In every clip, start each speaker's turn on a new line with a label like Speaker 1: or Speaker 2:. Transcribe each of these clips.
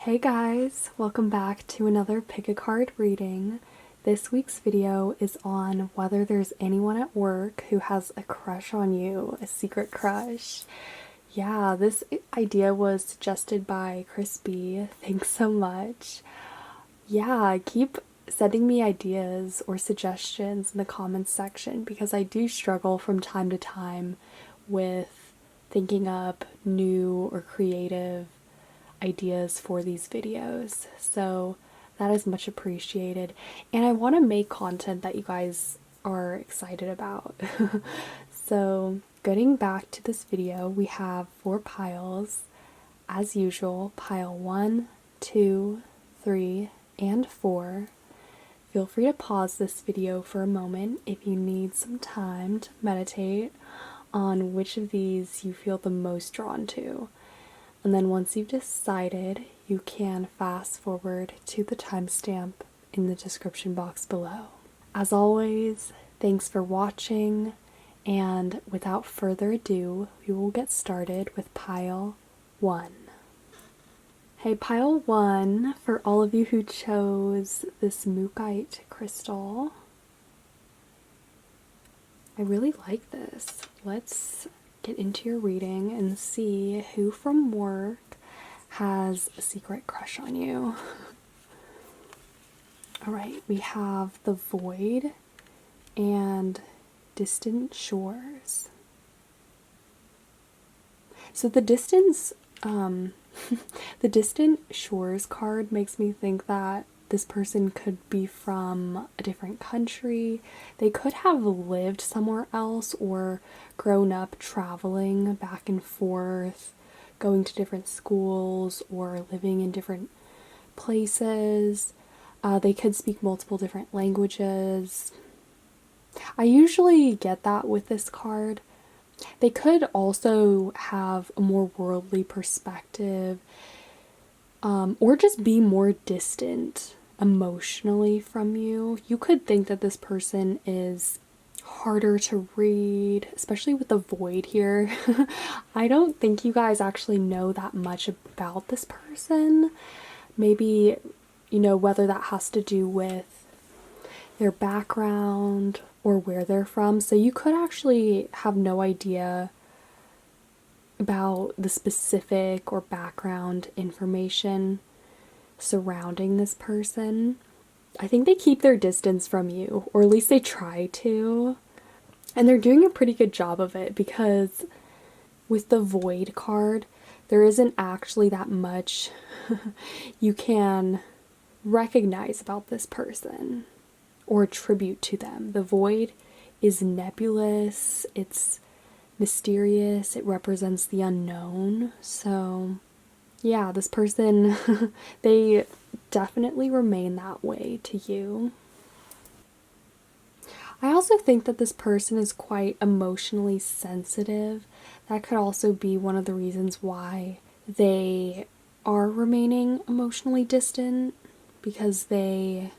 Speaker 1: Hey guys, welcome back to another pick a card reading. This week's video is on whether there's anyone at work who has a crush on you, a secret crush. Yeah, this idea was suggested by Chris B. Thanks so much. Yeah, keep sending me ideas or suggestions in the comments section because I do struggle from time to time with thinking up new or creative ideas for these videos. So that is much appreciated. And I want to make content that you guys are excited about. So getting back to this video, we have 4 piles. As usual, pile 1, 2, 3, and 4. Feel free to pause this video for a moment if you need some time to meditate on which of these you feel the most drawn to. And then once you've decided, you can fast forward to the timestamp in the description box below. As always, thanks for watching, and without further ado, we will get started with pile 1. Hey, pile 1, for all of you who chose this Mookaite crystal, I really like this. Let's get into your reading and see who from work has a secret crush on you. Alright, we have the Void and Distant Shores. So the distance, the Distant Shores card makes me think that this person could be from a different country. They could have lived somewhere else or grown up traveling back and forth, going to different schools or living in different places. They could speak multiple different languages. I usually get that with this card. They could also have a more worldly perspective, or just be more distant emotionally from you. You could think that this person is harder to read, especially with the Void here. I don't think you guys actually know that much about this person. Maybe, whether that has to do with their background or where they're from. So you could actually have no idea about the specific or background information surrounding this person. I think they keep their distance from you, or at least they try to. And they're doing a pretty good job of it because with the Void card, there isn't actually that much you can recognize about this person or attribute to them. The Void is nebulous, it's mysterious, it represents the unknown. So yeah, this person, they definitely remain that way to you. I also think that this person is quite emotionally sensitive. That could also be one of the reasons why they are remaining emotionally distant, because they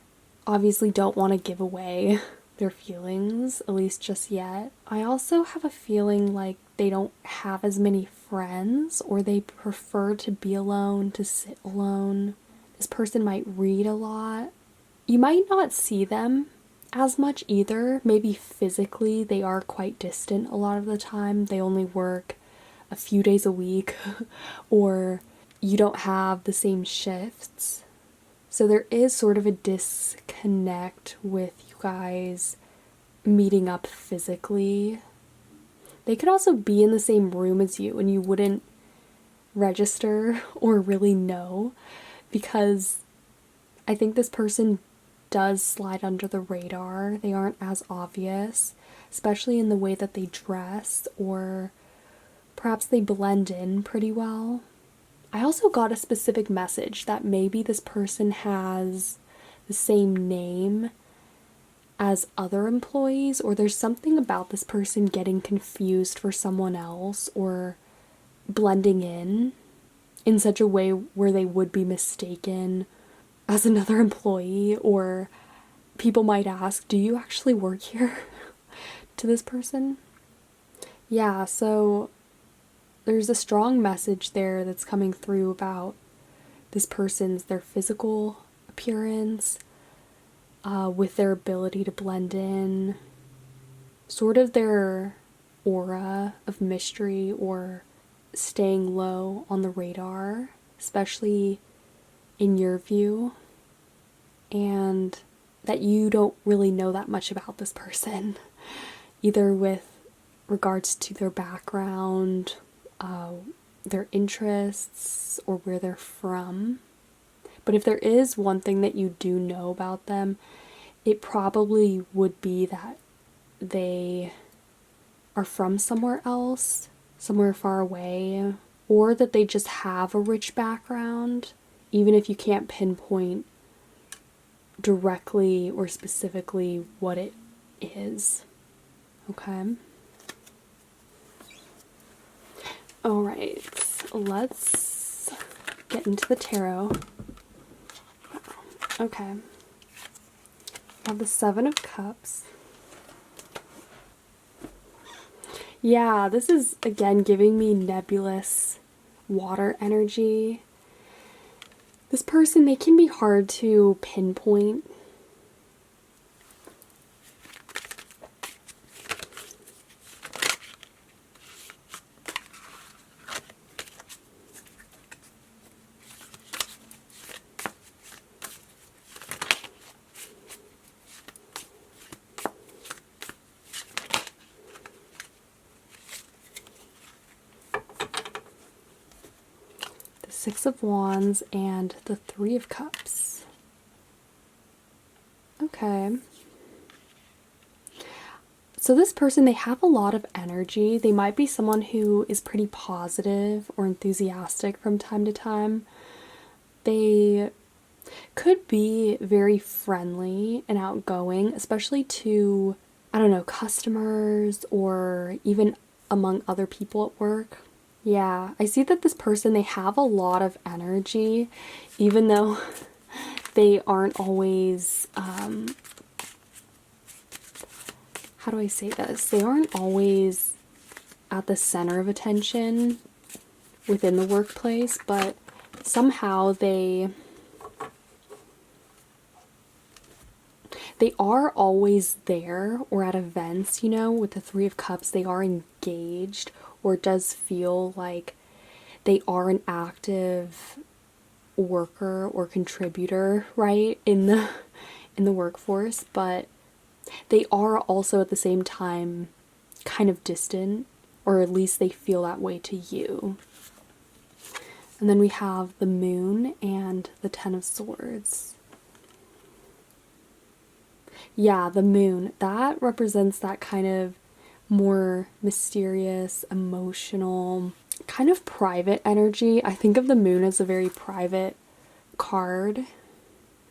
Speaker 1: obviously don't want to give away their feelings, at least just yet. I also have a feeling like they don't have as many friends, or they prefer to be alone, to sit alone. This person might read a lot. You might not see them as much either. Maybe physically they are quite distant a lot of the time. They only work a few days a week or you don't have the same shifts. So there is sort of a disconnect with you guys meeting up physically. They could also be in the same room as you and you wouldn't register or really know, because I think this person does slide under the radar. They aren't as obvious, especially in the way that they dress, or perhaps they blend in pretty well. I also got a specific message that maybe this person has the same name as other employees, or there's something about this person getting confused for someone else or blending in such a way where they would be mistaken as another employee, or people might ask, do you actually work here? to this person. Yeah, so there's a strong message there that's coming through about this person's, their physical appearance, with their ability to blend in, sort of their aura of mystery or staying low on the radar, especially in your view, and that you don't really know that much about this person, either with regards to their background, their interests, or where they're from. But if there is one thing that you do know about them, it probably would be that they are from somewhere else, somewhere far away, or that they just have a rich background, even if you can't pinpoint directly or specifically what it is. Okay? Alright, let's get into the tarot. Okay. I have the Seven of Cups. Yeah, this is, again, giving me nebulous water energy. This person, they can be hard to pinpoint. Six of Wands and the Three of Cups. Okay. So this person, they have a lot of energy. They might be someone who is pretty positive or enthusiastic from time to time. They could be very friendly and outgoing, especially to, I don't know, customers or even among other people at work. Yeah, I see that this person, they have a lot of energy, even though they aren't always, how do I say this? They aren't always at the center of attention within the workplace, but somehow they are always there, or at events, you know, with the Three of Cups, they are engaged, or it does feel like they are an active worker or contributor, right, in the workforce, but they are also at the same time kind of distant, or at least they feel that way to you. And then we have the Moon and the Ten of Swords. Yeah, the Moon, that represents that kind of more mysterious, emotional, kind of private energy. I think of the Moon as a very private card,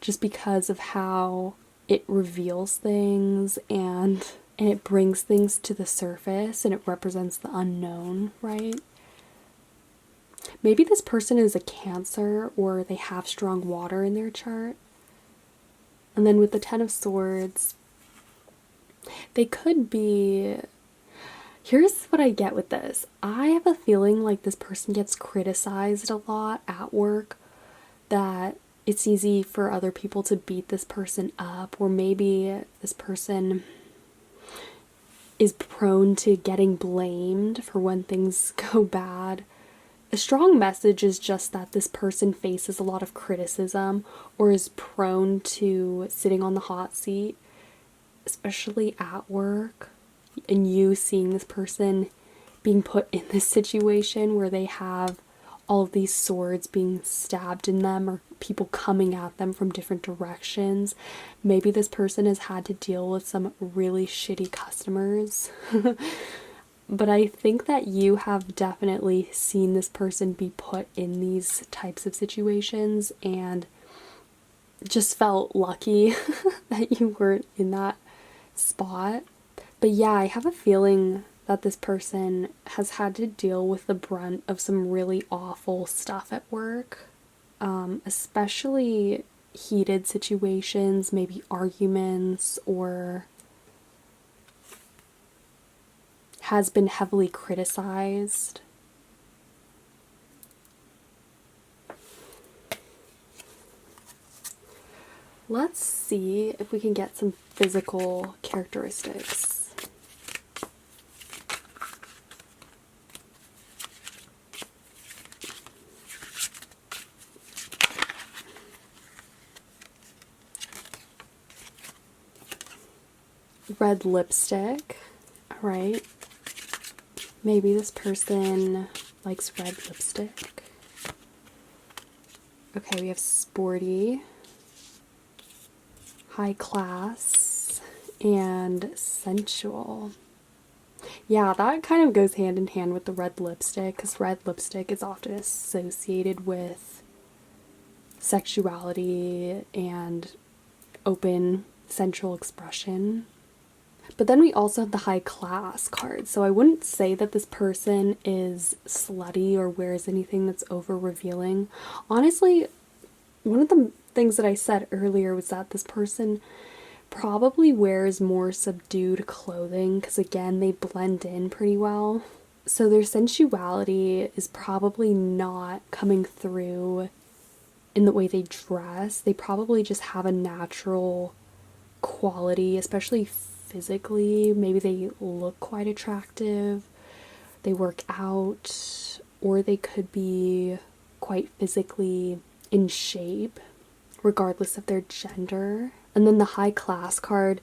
Speaker 1: just because of how it reveals things and it brings things to the surface, and it represents the unknown, right? Maybe this person is a Cancer, or they have strong water in their chart. And then with the Ten of Swords, they could be... Here's what I get with this. I have a feeling like this person gets criticized a lot at work, that it's easy for other people to beat this person up, or maybe this person is prone to getting blamed for when things go bad. A strong message is just that this person faces a lot of criticism, or is prone to sitting on the hot seat, especially at work, and you seeing this person being put in this situation where they have all of these swords being stabbed in them, or people coming at them from different directions. Maybe this person has had to deal with some really shitty customers. But I think that you have definitely seen this person be put in these types of situations and just felt lucky that you weren't in that spot. But yeah, I have a feeling that this person has had to deal with the brunt of some really awful stuff at work, especially heated situations, maybe arguments, or has been heavily criticized. let's see if we can get some physical characteristics. Red lipstick. All right. Maybe this person likes red lipstick. Okay, we have sporty, high class, and sensual. Yeah, that kind of goes hand in hand with the red lipstick, because red lipstick is often associated with sexuality and open sensual expression. But then we also have the high class card. So I wouldn't say that this person is slutty or wears anything that's over revealing. Honestly, one of the things that I said earlier was that this person probably wears more subdued clothing because, again, they blend in pretty well. So their sensuality is probably not coming through in the way they dress. They probably just have a natural quality, especially physically. Maybe they look quite attractive, they work out, or they could be quite physically in shape, regardless of their gender. And then the high class card,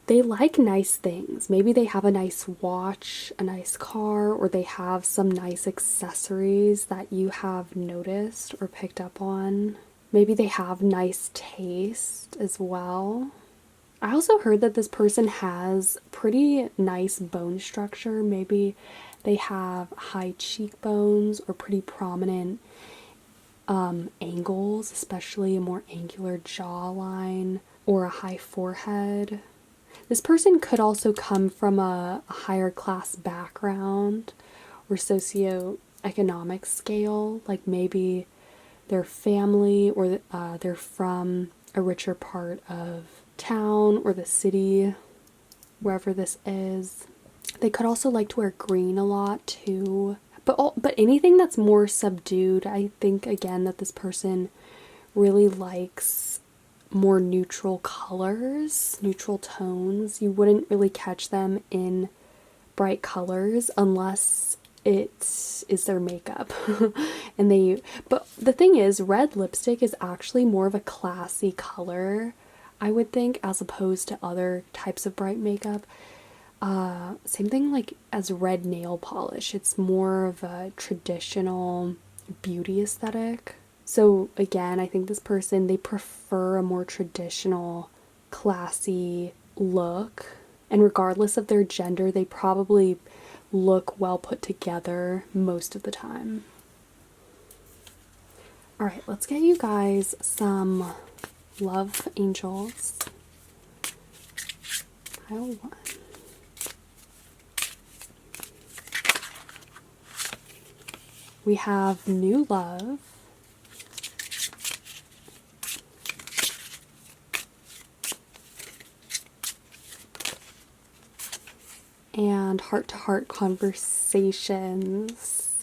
Speaker 1: they like nice things. Maybe they have a nice watch, a nice car, or they have some nice accessories that you have noticed or picked up on. Maybe they have nice taste as well. I also heard that this person has pretty nice bone structure. Maybe they have high cheekbones or pretty prominent angles, especially a more angular jawline or a high forehead. This person could also come from a higher class background or socioeconomic scale, like maybe their family or they're from a richer part of town or the city, wherever this is. They could also like to wear green a lot too. But anything that's more subdued, I think again that this person really likes more neutral colors, neutral tones. You wouldn't really catch them in bright colors unless it is their makeup. But the thing is, red lipstick is actually more of a classy color, I would think, as opposed to other types of bright makeup. Same thing like as red nail polish. It's more of a traditional beauty aesthetic. So again, I think this person, they prefer a more traditional, classy look. And regardless of their gender, they probably look well put together most of the time. All right, let's get you guys some love angels. Pile 1. We have new love. And heart-to-heart conversations.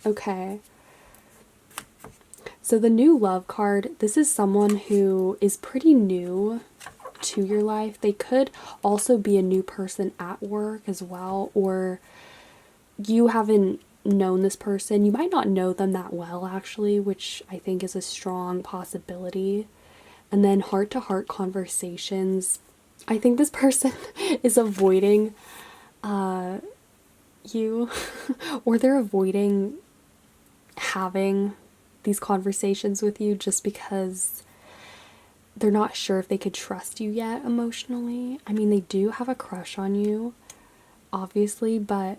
Speaker 1: Okay. So the new love card, this is someone who is pretty new to your life. They could also be a new person at work as well, or you haven't known this person. You might not know them that well, actually, which I think is a strong possibility. And then heart-to-heart conversations. I think this person is avoiding you or they're avoiding having these conversations with you just because they're not sure if they could trust you yet emotionally. I mean, they do have a crush on you, obviously, but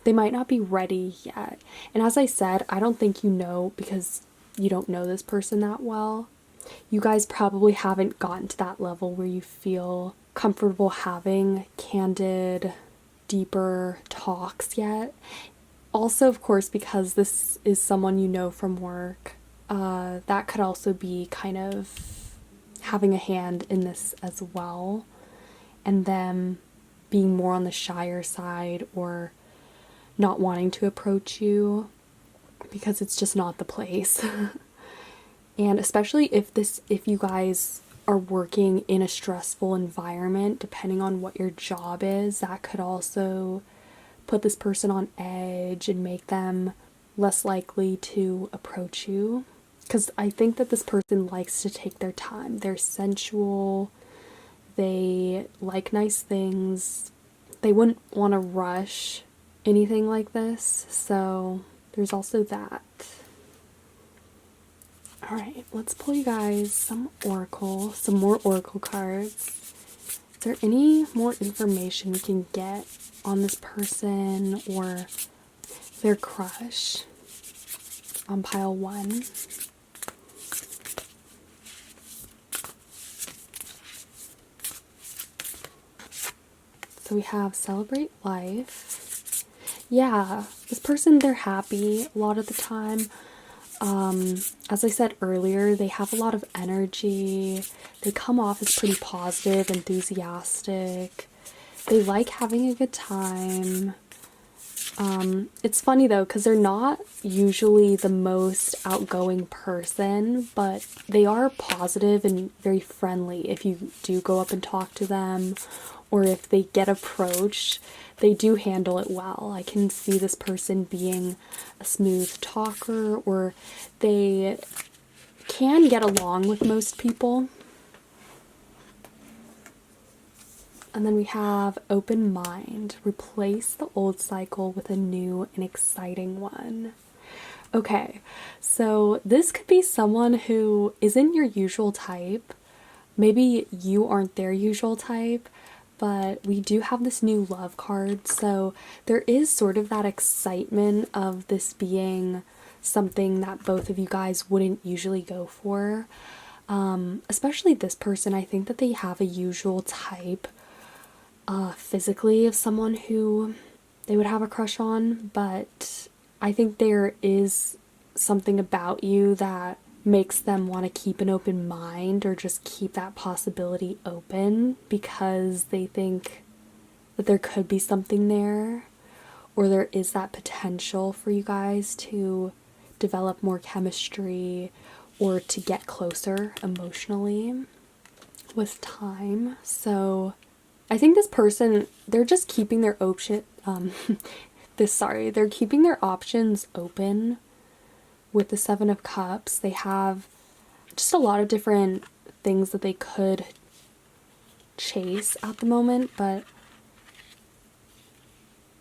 Speaker 1: they might not be ready yet. And as I said, I don't think you know because you don't know this person that well. You guys probably haven't gotten to that level where you feel comfortable having candid, deeper talks yet. Also, of course, because this is someone you know from work, that could also be kind of having a hand in this as well, and them being more on the shyer side or not wanting to approach you because it's just not the place. And especially if you guys are working in a stressful environment, depending on what your job is, that could also put this person on edge and make them less likely to approach you. Because I think that this person likes to take their time. They're sensual, they like nice things, they wouldn't want to rush anything like this, so there's also that. Alright, let's pull you guys some more oracle cards. Is there any more information we can get on this person or their crush on pile 1? So we have celebrate life. Yeah, this person, they're happy a lot of the time. As I said earlier, they have a lot of energy. They come off as pretty positive, enthusiastic. They like having a good time. It's funny though, because they're not usually the most outgoing person, but they are positive and very friendly if you do go up and talk to them, or if they get approached, they do handle it well. I can see this person being a smooth talker, or they can get along with most people. And then we have open mind. Replace the old cycle with a new and exciting one. Okay, so this could be someone who isn't your usual type. Maybe you aren't their usual type, but we do have this new love card. So there is sort of that excitement of this being something that both of you guys wouldn't usually go for. Especially this person, I think that they have a usual type physically of someone who they would have a crush on, but I think there is something about you that makes them want to keep an open mind or just keep that possibility open because they think that there could be something there, or there is that potential for you guys to develop more chemistry or to get closer emotionally with time. So I think this person, they're just keeping their they're keeping their options open with the Seven of Cups. They have just a lot of different things that they could chase at the moment, but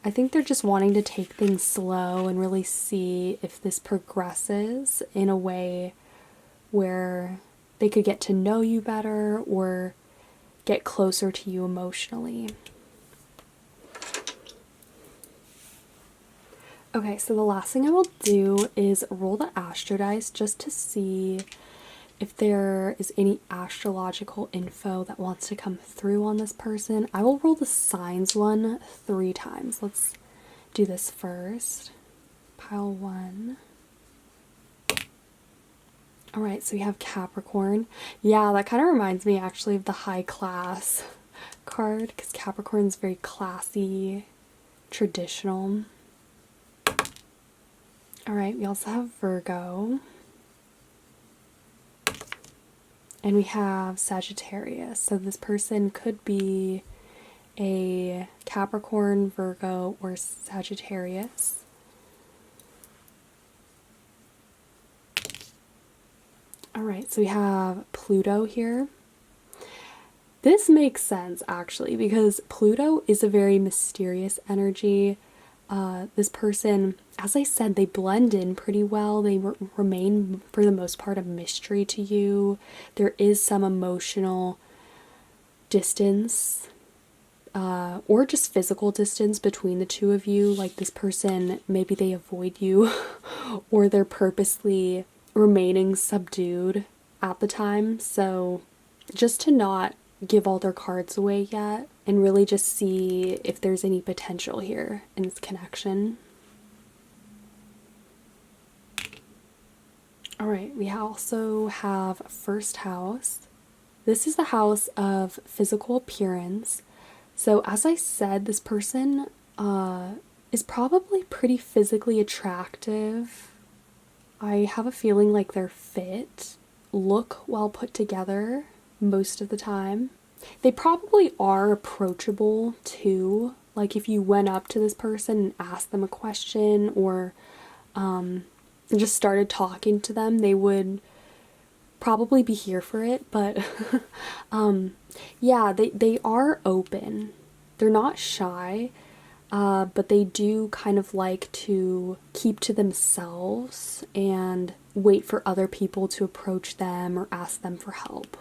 Speaker 1: I think they're just wanting to take things slow and really see if this progresses in a way where they could get to know you better or get closer to you emotionally. Okay, so the last thing I will do is roll the astro dice just to see if there is any astrological info that wants to come through on this person. I will roll the signs one 3 times. Let's do this first. Pile 1. Alright, so we have Capricorn. Yeah, that kind of reminds me actually of the high class card, because Capricorn's very classy, traditional. Alright, we also have Virgo. And we have Sagittarius. So this person could be a Capricorn, Virgo, or Sagittarius. Alright, so we have Pluto here. This makes sense actually, because Pluto is a very mysterious energy. This person, as I said, they blend in pretty well. They remain for the most part a mystery to you. There is some emotional distance or just physical distance between the two of you. Like this person, maybe they avoid you or they're purposely remaining subdued at the time. So just to not give all their cards away yet and really just see if there's any potential here in this connection. Alright, we also have first house. This is the house of physical appearance. So as I said, this person is probably pretty physically attractive. I have a feeling like they're fit. look well put together most of the time. They probably are approachable too. Like if you went up to this person and asked them a question, or just started talking to them, they would probably be here for it. But yeah, they are open. They're not shy, but they do kind of like to keep to themselves and wait for other people to approach them or ask them for help.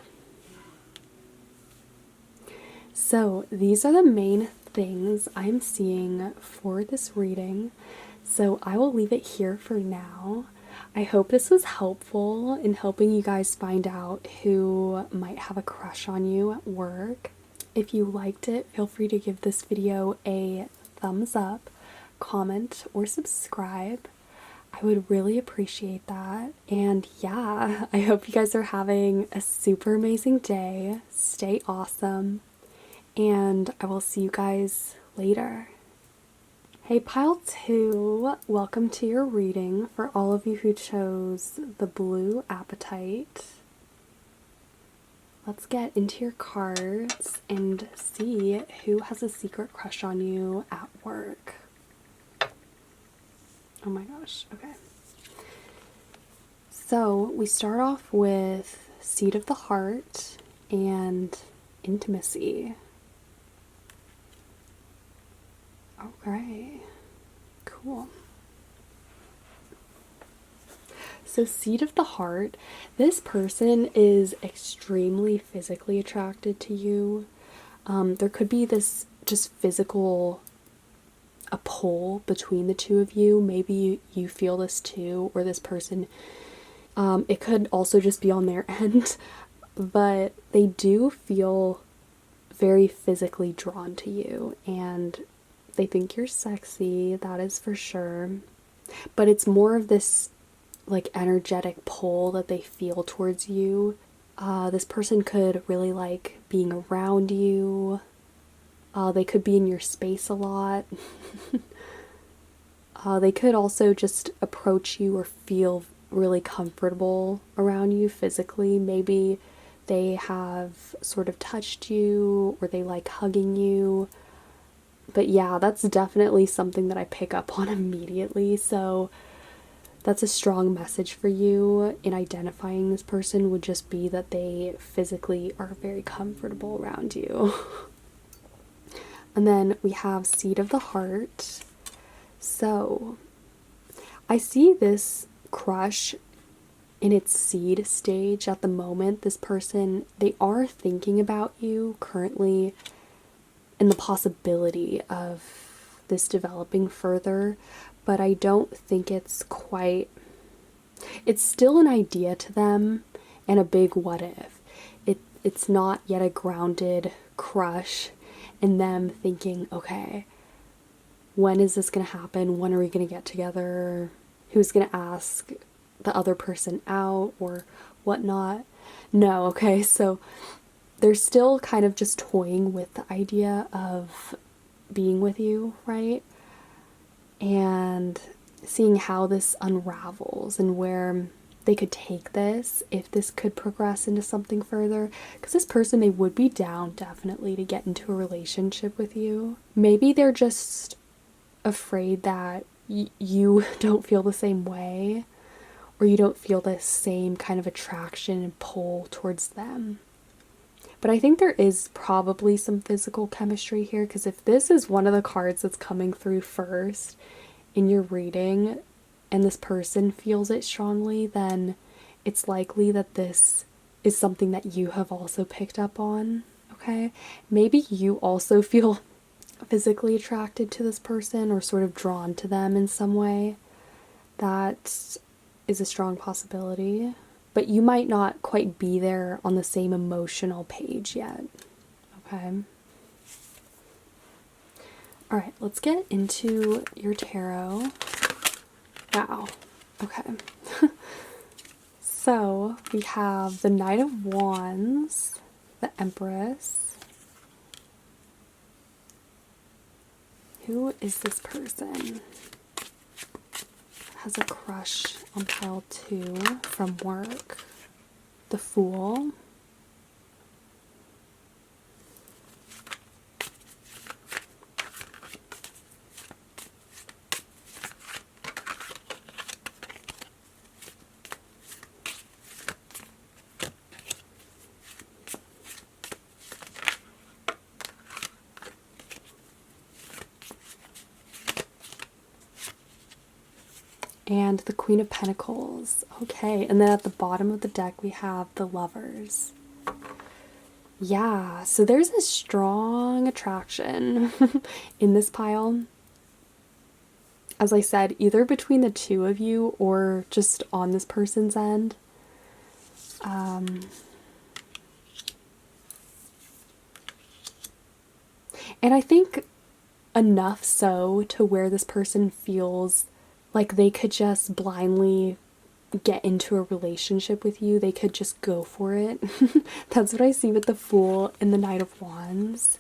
Speaker 1: So these are the main things I'm seeing for this reading. So I will leave it here for now. I hope this was helpful in helping you guys find out who might have a crush on you at work. If you liked it, feel free to give this video a thumbs up, comment, or subscribe. I would really appreciate that. And yeah, I hope you guys are having a super amazing day. Stay awesome. And I will see you guys later. Hey Pile 2, welcome to your reading for all of you who chose the blue Apatite. Let's get into your cards and see who has a secret crush on you at work. Oh my gosh, okay. So we start off with Seed of the Heart and Intimacy. Okay, cool. So Seed of the Heart, this person is extremely physically attracted to you. There could be this just physical, a pull between the two of you. Maybe you feel this too, or this person. It could also just be on their end, but they do feel very physically drawn to you, and they think you're sexy, that is for sure. But it's more of this like energetic pull that they feel towards you. This person could really like being around you. They could be in your space a lot. They could also just approach you or feel really comfortable around you physically. Maybe they have sort of touched you, or they like hugging you. But yeah, that's definitely something that I pick up on immediately. So that's a strong message for you in identifying this person, would just be that they physically are very comfortable around you. And then we have Seed of the Heart. So I see this crush in its seed stage at the moment. This person, they are thinking about you currently and the possibility of this developing further, but I don't think it's quite, it's still an idea to them and a big what if. It's not yet a grounded crush in them thinking, okay, when is this going to happen? When are we going to get together? Who's going to ask the other person out or whatnot? No, okay, so they're still kind of just toying with the idea of being with you, right? And seeing how this unravels and where they could take this, if this could progress into something further. Because this person, they would be down definitely to get into a relationship with you. Maybe they're just afraid that you don't feel the same way, or you don't feel the same kind of attraction and pull towards them. But I think there is probably some physical chemistry here, because if this is one of the cards that's coming through first in your reading and this person feels it strongly, then it's likely that this is something that you have also picked up on, okay? Maybe you also feel physically attracted to this person or sort of drawn to them in some way. That is a strong possibility. But you might not quite be there on the same emotional page yet, okay? Alright, let's get into your tarot. Wow, okay. So, we have the Knight of Wands, the Empress. Who is this person? Has a crush on pile 2 from work. the Fool. And the Queen of Pentacles. Okay, and then at the bottom of the deck we have the Lovers. Yeah, so there's a strong attraction in this pile. As I said, either between the two of you or just on this person's end. And I think enough so to where this person feels like they could just blindly get into a relationship with you. They could just go for it. That's what I see with the Fool and the Knight of Wands.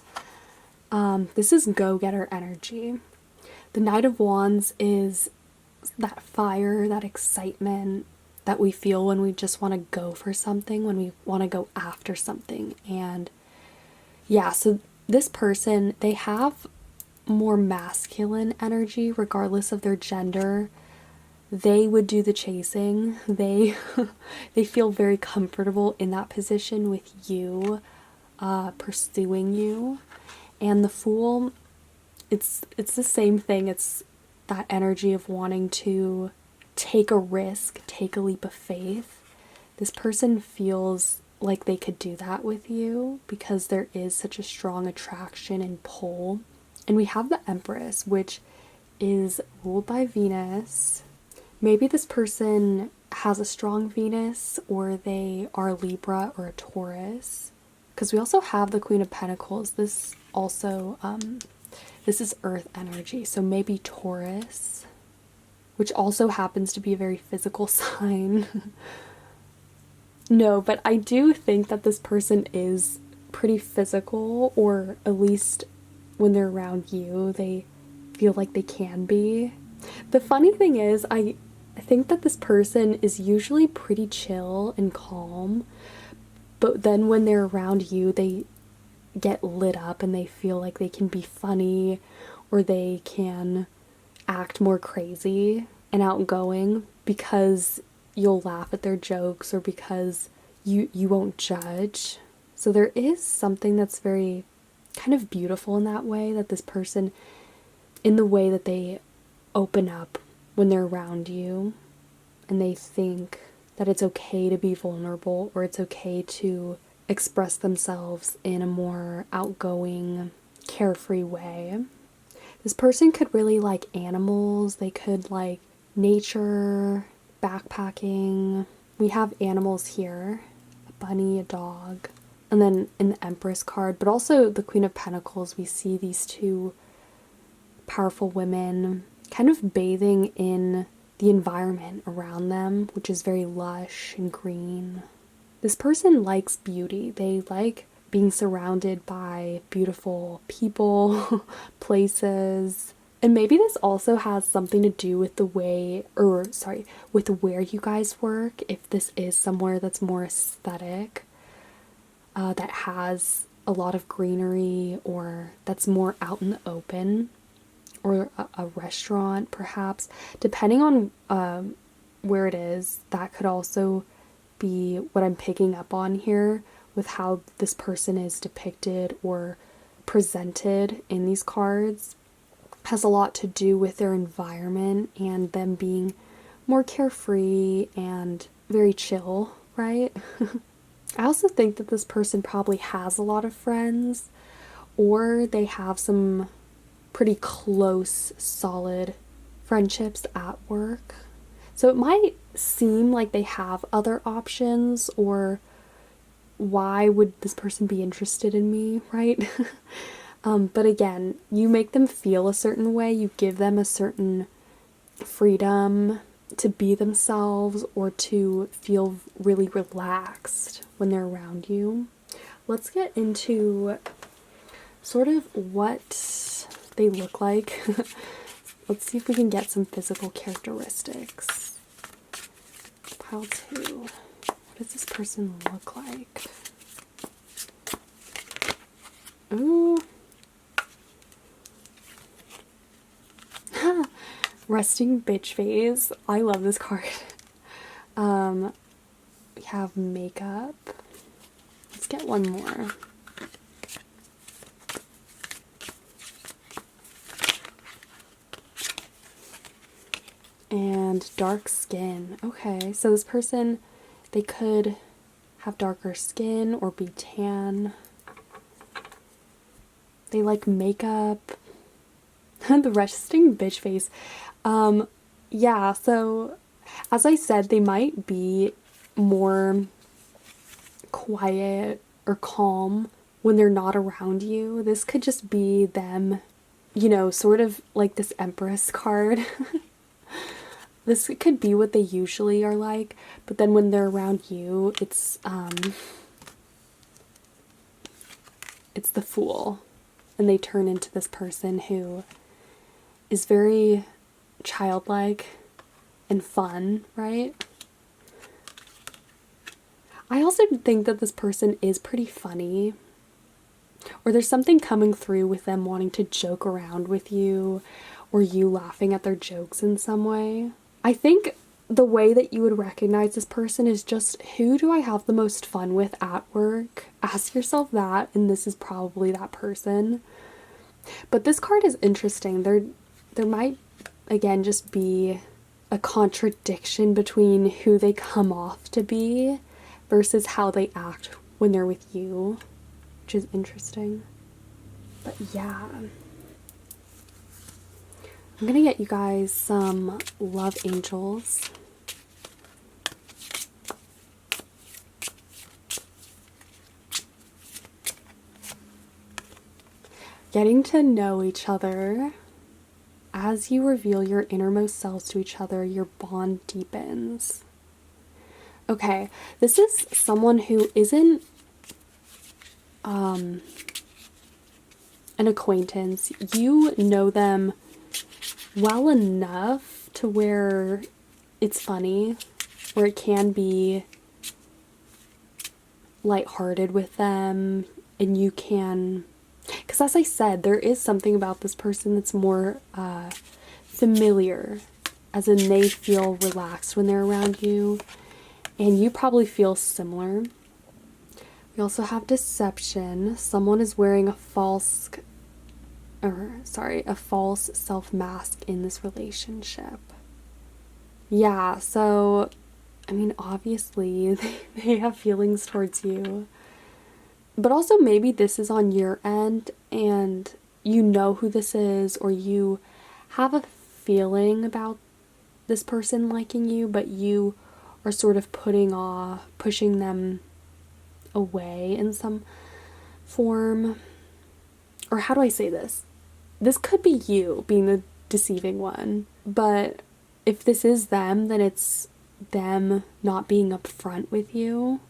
Speaker 1: This is go-getter energy. The Knight of Wands is that fire, that excitement that we feel when we just want to go for something, when we want to go after something. And yeah, so this person, they have more masculine energy regardless of their gender. They would do the chasing. They feel very comfortable in that position with you, pursuing you. And the Fool, it's the same thing. It's that energy of wanting to take a risk, take a leap of faith. This person feels like they could do that with you because there is such a strong attraction and pull. And we have the Empress, which is ruled by Venus. Maybe this person has a strong Venus, or they are a Libra or a Taurus. Because we also have the Queen of Pentacles. This also, this is Earth energy. So maybe Taurus, which also happens to be a very physical sign. No, but I do think that this person is pretty physical, or at least when they're around you, they feel like they can be. The funny thing is, I think that this person is usually pretty chill and calm, but then when they're around you, they get lit up and they feel like they can be funny, or they can act more crazy and outgoing because you'll laugh at their jokes, or because you won't judge. So there is something that's very kind of beautiful in that way, that this person, in the way that they open up when they're around you, and they think that it's okay to be vulnerable, or it's okay to express themselves in a more outgoing, carefree way. This person could really like animals. They could like nature, backpacking. We have animals here, a bunny, a dog. And then in the Empress card, but also the Queen of Pentacles, we see these two powerful women kind of bathing in the environment around them, which is very lush and green. This person likes beauty. They like being surrounded by beautiful people, places. And maybe this also has something to do with the way, with where you guys work. If this is somewhere that's more aesthetic, that has a lot of greenery, or that's more out in the open, or a restaurant perhaps, depending on where it is, that could also be what I'm picking up on here with how this person is depicted or presented in these cards. Has a lot to do with their environment and them being more carefree and very chill, right? I also think that this person probably has a lot of friends, or they have some pretty close, solid friendships at work. So it might seem like they have other options, or why would this person be interested in me, right? But again, you make them feel a certain way, you give them a certain freedom to be themselves, or to feel really relaxed when they're around you. Let's get into sort of what they look like. Let's see if we can get some physical characteristics. Pile 2. What does this person look like? Ooh. Resting bitch face. I love this card. We have makeup. Let's get one more. And dark skin. Okay, so this person, they could have darker skin or be tan. They like makeup. The resting bitch face. Yeah, so as I said, they might be more quiet or calm when they're not around you. This could just be them, you know, sort of like this Empress card. This could be what they usually are like, but then when they're around you, it's the Fool, and they turn into this person who is very childlike and fun, right? I also think that this person is pretty funny, or there's something coming through with them wanting to joke around with you, or you laughing at their jokes in some way. I think the way that you would recognize this person is just, who do I have the most fun with at work? Ask yourself that, and this is probably that person. But this card is interesting. There might, again, just be a contradiction between who they come off to be versus how they act when they're with you, which is interesting. But yeah. I'm gonna get you guys some love angels. Getting to know each other. As you reveal your innermost selves to each other, your bond deepens. Okay, this is someone who isn't an acquaintance. You know them well enough to where it's funny, where it can be lighthearted with them, and you can, because as I said, there is something about this person that's more familiar, as in they feel relaxed when they're around you, and you probably feel similar. We also have deception. Someone is wearing a false self-mask in this relationship. Yeah, so, I mean, obviously, they have feelings towards you. But also maybe this is on your end, and you know who this is, or you have a feeling about this person liking you, but you are sort of pushing them away in some form. Or how do I say this? This could be you being the deceiving one, but if this is them, then it's them not being upfront with you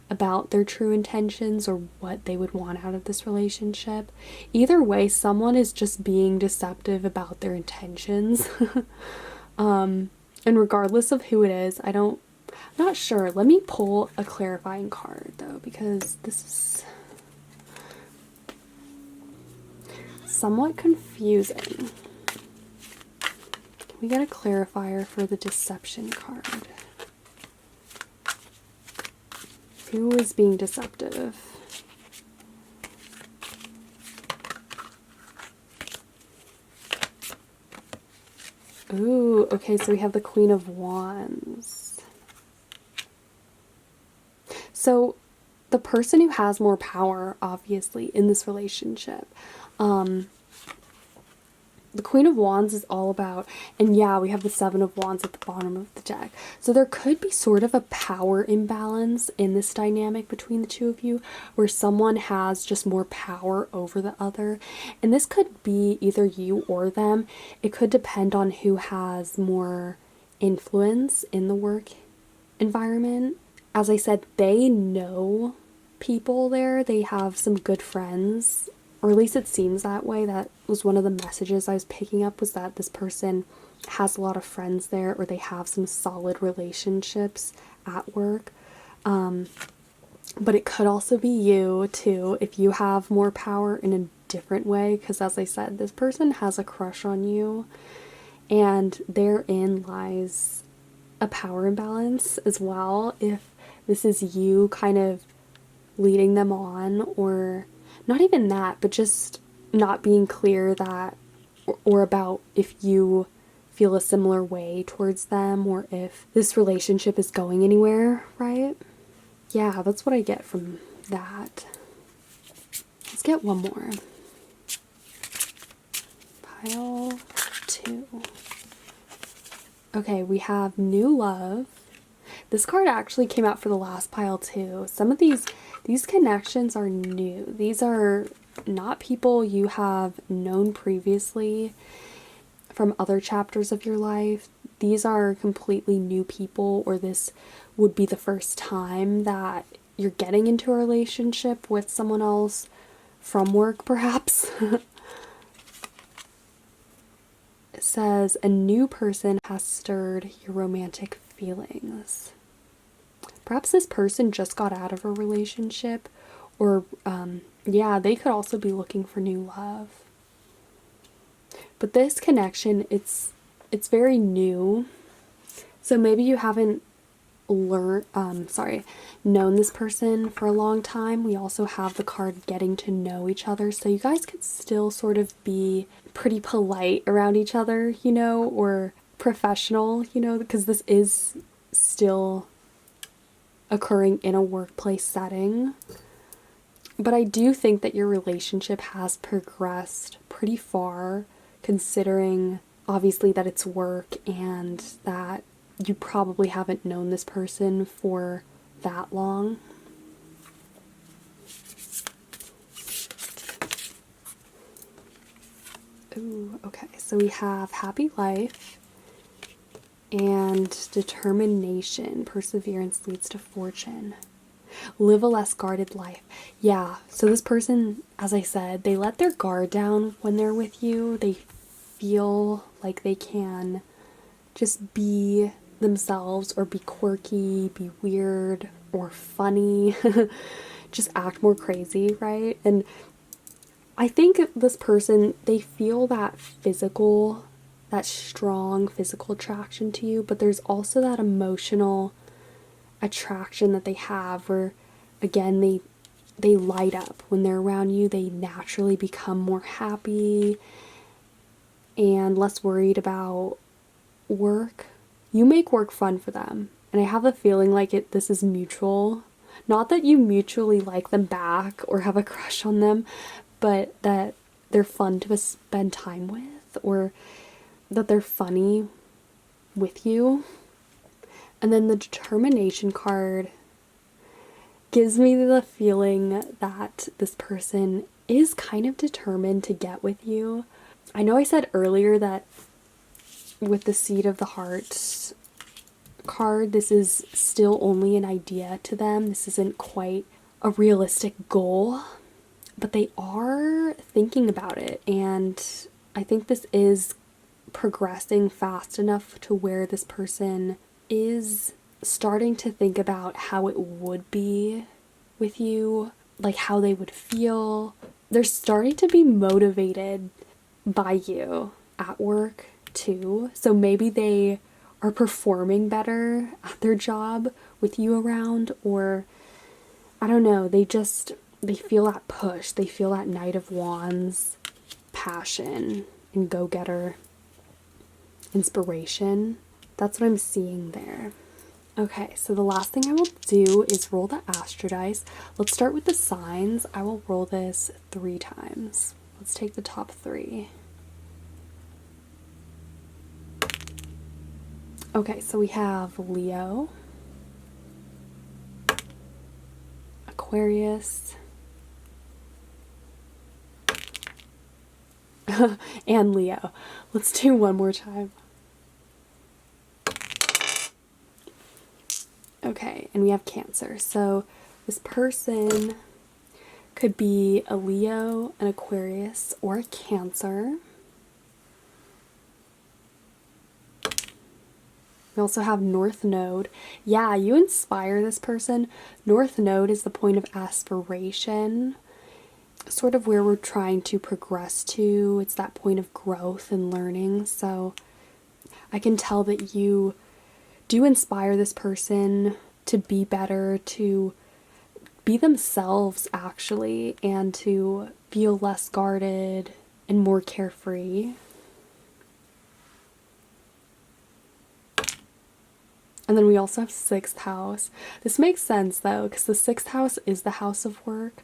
Speaker 1: about their true intentions or what they would want out of this relationship. Either way, someone is just being deceptive about their intentions. And regardless of who it is, I'm not sure. Let me pull a clarifying card though, because this is somewhat confusing. We get a clarifier for the deception card. Who is being deceptive? Ooh, okay, so we have the Queen of Wands. So the person who has more power, obviously, in this relationship, the Queen of Wands is all about, and yeah, we have the Seven of Wands at the bottom of the deck. So there could be sort of a power imbalance in this dynamic between the two of you, where someone has just more power over the other. And this could be either you or them. It could depend on who has more influence in the work environment. As I said, they know people there. They have some good friends, or at least it seems that way. That was one of the messages I was picking up, was that this person has a lot of friends there, or they have some solid relationships at work. But it could also be you too, if you have more power in a different way, because as I said, this person has a crush on you, and therein lies a power imbalance as well. If this is you kind of leading them on, or not even that, but just not being clear that, or about if you feel a similar way towards them, or if this relationship is going anywhere, right? Yeah, that's what I get from that. Let's get one more. Pile 2. Okay, we have new love. This card actually came out for the last pile too. Some of these connections are new. These are not people you have known previously from other chapters of your life. These are completely new people, or this would be the first time that you're getting into a relationship with someone else from work, perhaps. It says a new person has stirred your romantic feelings. Perhaps this person just got out of a relationship, or yeah, they could also be looking for new love. But this connection, it's very new. So maybe you haven't known this person for a long time. We also have the card getting to know each other. So you guys could still sort of be pretty polite around each other, you know, or professional, you know, because this is still occurring in a workplace setting. But I do think that your relationship has progressed pretty far, considering obviously that it's work and that you probably haven't known this person for that long. Ooh, okay, so we have happy life and determination. Perseverance leads to fortune. Live a less guarded life. Yeah, so this person, as I said, they let their guard down when they're with you. They feel like they can just be themselves, or be quirky, be weird, or funny. Just act more crazy, right? And I think this person, they feel that strong physical attraction to you, but there's also that emotional attraction that they have, where again they light up when they're around you. They naturally become more happy and less worried about work. You make work fun for them, and I have a feeling like this is mutual. Not that you mutually like them back or have a crush on them, but that they're fun to spend time with, or that they're funny with you. And then the determination card gives me the feeling that this person is kind of determined to get with you. I know I said earlier that with the Seed of the Heart card, this is still only an idea to them. This isn't quite a realistic goal, but they are thinking about it, and I think this is progressing fast enough to where this person is starting to think about how it would be with you, like how they would feel. They're starting to be motivated by you at work too. So maybe they are performing better at their job with you around, or I don't know, they feel that push. They feel that Knight of Wands passion and go-getter inspiration. That's what I'm seeing there. Okay, so the last thing I will do is roll the Astro Dice. Let's start with the signs. I will roll this 3 times. Let's take the top 3. Okay, so we have Leo, Aquarius, and Leo. Let's do one more time. Okay, and we have Cancer. So this person could be a Leo, an Aquarius, or a Cancer. We also have North Node. Yeah, you inspire this person. North Node is the point of aspiration, sort of where we're trying to progress to. It's that point of growth and learning. So I can tell that you do inspire this person to be better, to be themselves actually, and to feel less guarded and more carefree. And then we also have 6th house. This makes sense though, because the 6th house is the house of work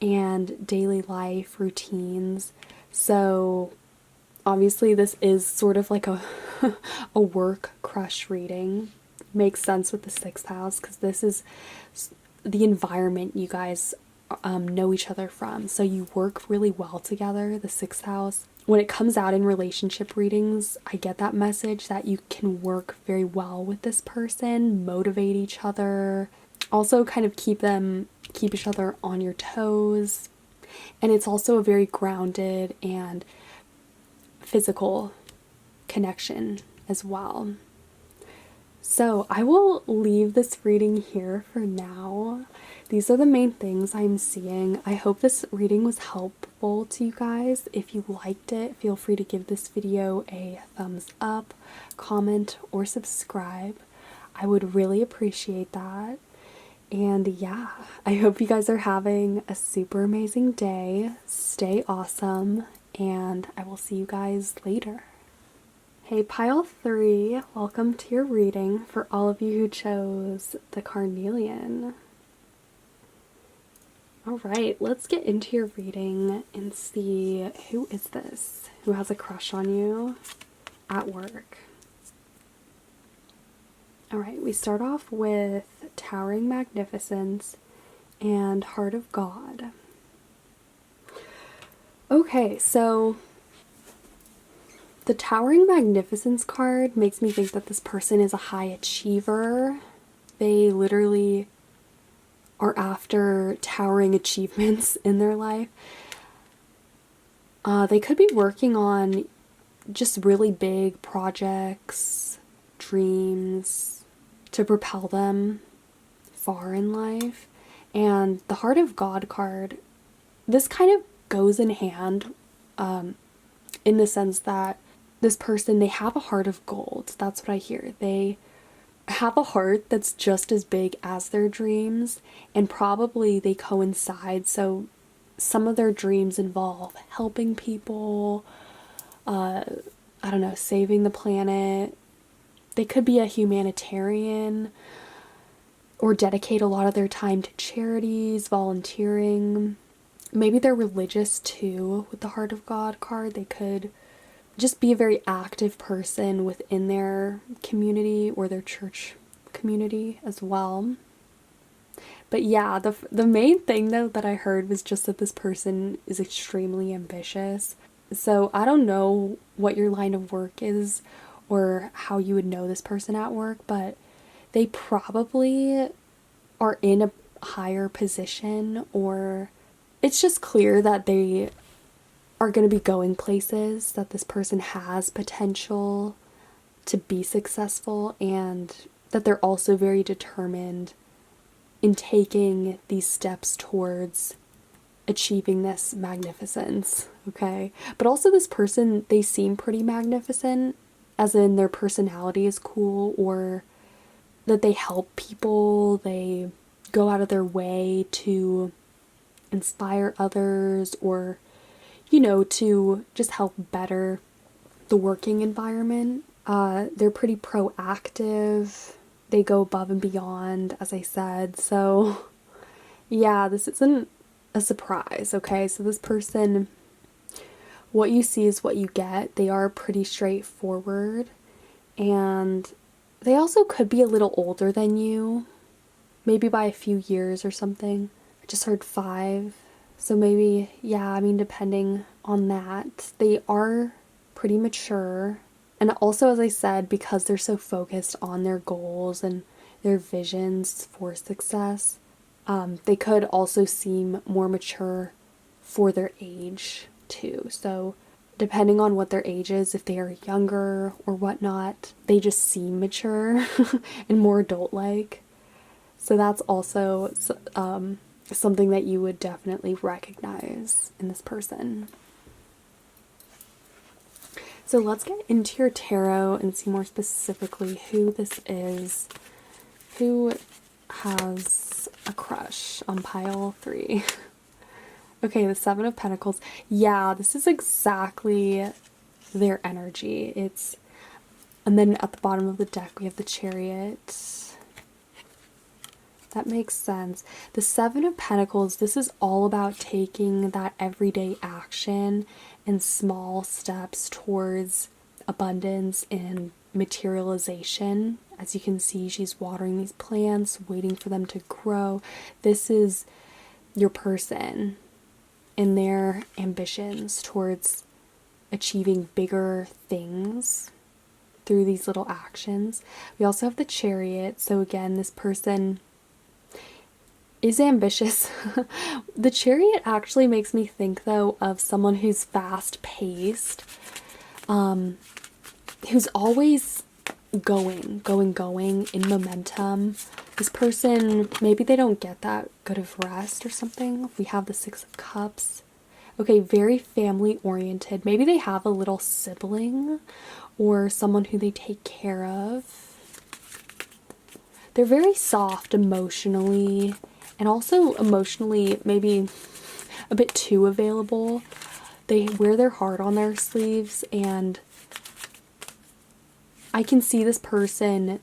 Speaker 1: and daily life routines. So obviously this is sort of like a a work crush reading. Makes sense with the 6th house because this is the environment you guys know each other from. So you work really well together, the 6th house. When it comes out in relationship readings, I get that message that you can work very well with this person, motivate each other, also kind of keep each other on your toes. And it's also a very grounded and physical connection as well. So I will leave this reading here for now. These are the main things I'm seeing. I hope this reading was helpful to you guys. If you liked it, feel free to give this video a thumbs up, comment, or subscribe. I would really appreciate that. And yeah, I hope you guys are having a super amazing day. Stay awesome, and I will see you guys later. Hey Pile 3, welcome to your reading for all of you who chose the Carnelian. Alright, let's get into your reading and see who is this, who has a crush on you at work. Alright, we start off with Towering Magnificence and Heart of God. Okay, so the Towering Magnificence card makes me think that this person is a high achiever. They literally are after towering achievements in their life. They could be working on just really big projects, dreams to propel them far in life. And the Heart of God card, this kind of goes in hand in the sense that this person, they have a heart of gold. That's what I hear. They have a heart that's just as big as their dreams, and probably they coincide. So some of their dreams involve helping people, I don't know, saving the planet. They could be a humanitarian or dedicate a lot of their time to charities, volunteering. Maybe they're religious too with the Heart of God card. They could just be a very active person within their community or their church community as well. But yeah, the main thing though that I heard was just that this person is extremely ambitious. So I don't know what your line of work is or how you would know this person at work, but they probably are in a higher position, or it's just clear that they are going to be going places, that this person has potential to be successful, and that they're also very determined in taking these steps towards achieving this magnificence, okay? But also this person, they seem pretty magnificent, as in their personality is cool, or that they help people, they go out of their way to inspire others, or you know, to just help better the working environment. They're pretty proactive. They go above and beyond, as I said. So, yeah, this isn't a surprise, okay? So this person, what you see is what you get. They are pretty straightforward. And they also could be a little older than you. Maybe by a few years or something. I just heard 5. So maybe, yeah, I mean, depending on that, they are pretty mature. And also, as I said, because they're so focused on their goals and their visions for success, they could also seem more mature for their age too. So depending on what their age is, if they are younger or whatnot, they just seem mature and more adult-like. So that's also something that you would definitely recognize in this person. So let's get into your tarot and see more specifically who this is, who has a crush on pile 3. Okay, the 7 of Pentacles. Yeah, this is exactly their energy. And then at the bottom of the deck we have the Chariot. That makes sense. The 7 of Pentacles, this is all about taking that everyday action and small steps towards abundance and materialization. As you can see, she's watering these plants, waiting for them to grow. This is your person and their ambitions towards achieving bigger things through these little actions. We also have the Chariot. So again, this person is ambitious. The Chariot actually makes me think, though, of someone who's fast-paced, who's always going in momentum. This person, maybe they don't get that good of rest or something. We have the 6 of Cups. Okay, very family-oriented. Maybe they have a little sibling or someone who they take care of. They're very soft emotionally, and also emotionally maybe a bit too available. They wear their heart on their sleeves, and I can see this person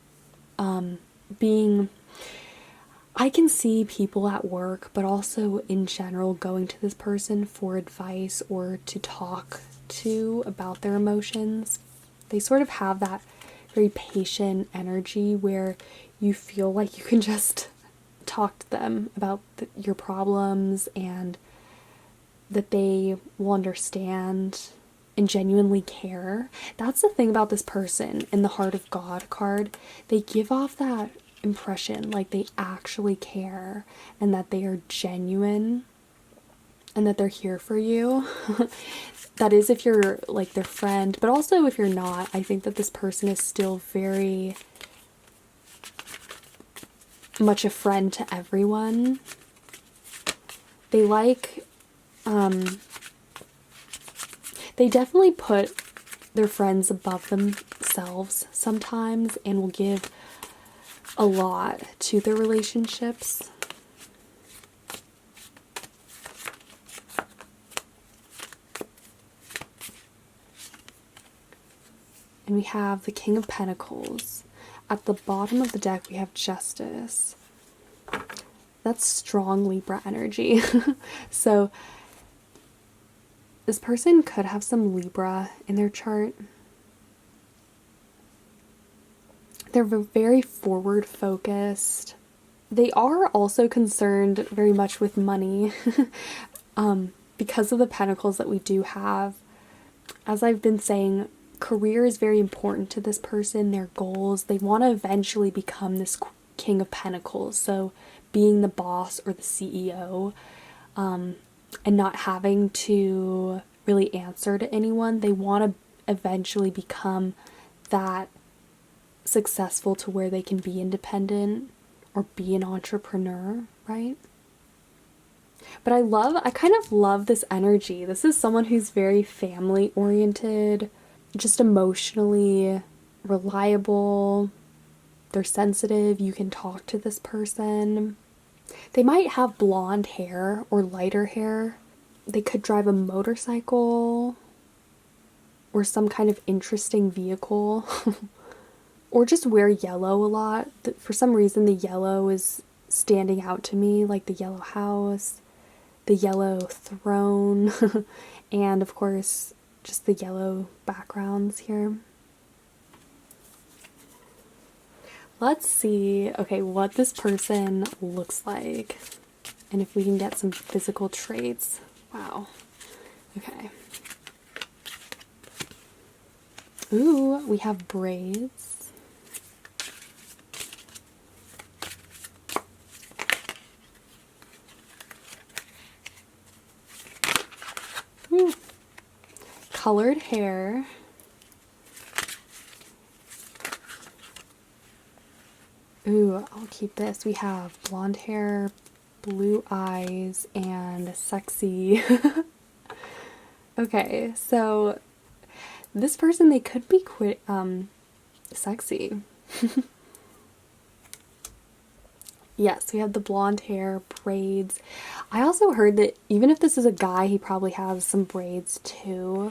Speaker 1: I can see people at work, but also in general going to this person for advice or to talk to about their emotions. They sort of have that very patient energy where you feel like you can just talk to them about your problems, and that they will understand and genuinely care. That's the thing about this person in the Heart of God card. They give off that impression like they actually care and that they are genuine and that they're here for you. That is if you're like their friend, but also if you're not, I think that this person is still very much a friend to everyone. They they definitely put their friends above themselves sometimes and will give a lot to their relationships. And we have the King of Pentacles. At the bottom of the deck, we have Justice. That's strong Libra energy. So this person could have some Libra in their chart. They're very forward focused. They are also concerned very much with money because of the Pentacles that we do have. As I've been saying, career is very important to this person, their goals. They want to eventually become this King of Pentacles. So being the boss or the CEO, and not having to really answer to anyone. They want to eventually become that successful to where they can be independent or be an entrepreneur, right? But I kind of love this energy. This is someone who's very family oriented, just emotionally reliable. They're sensitive. You can talk to this person. They might have blonde hair or lighter hair. They could drive a motorcycle or some kind of interesting vehicle. Or just wear yellow a lot. For some reason, the yellow is standing out to me, like the yellow house, the yellow throne, and of course, just the yellow backgrounds here. Let's see, okay, what this person looks like, and if we can get some physical traits. Wow. Okay. Ooh, we have braids. colored hair. Ooh, I'll keep this. We have blonde hair, blue eyes, and sexy. Okay, so this person, they could be sexy. Yes, we have the blonde hair, braids. I also heard that even if this is a guy, he probably has some braids too.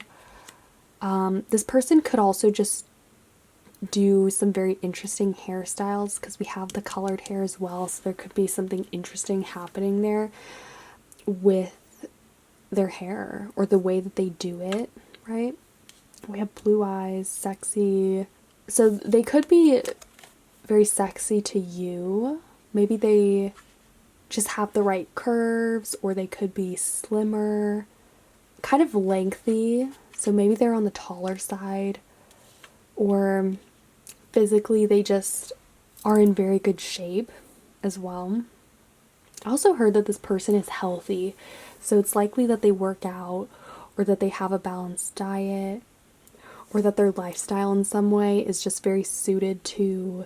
Speaker 1: This person could also just do some very interesting hairstyles because we have the colored hair as well, so there could be something interesting happening there with their hair or the way that they do it, right? We have blue eyes, sexy. So they could be very sexy to you. Maybe they just have the right curves, or they could be slimmer, kind of lengthy. So maybe they're on the taller side, or physically they just are in very good shape as well. I also heard that this person is healthy, so it's likely that they work out, or that they have a balanced diet, or that their lifestyle in some way is just very suited to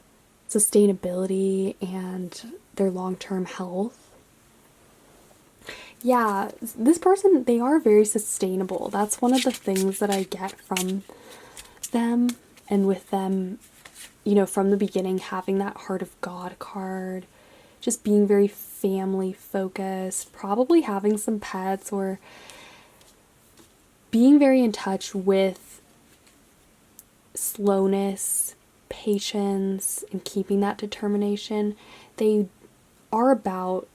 Speaker 1: sustainability and their long-term health. Yeah, this person, they are very sustainable. That's one of the things that I get from them, and with them, you know, from the beginning, having that Heart of God card, just being very family focused, probably having some pets, or being very in touch with slowness, patience, and keeping that determination. They are about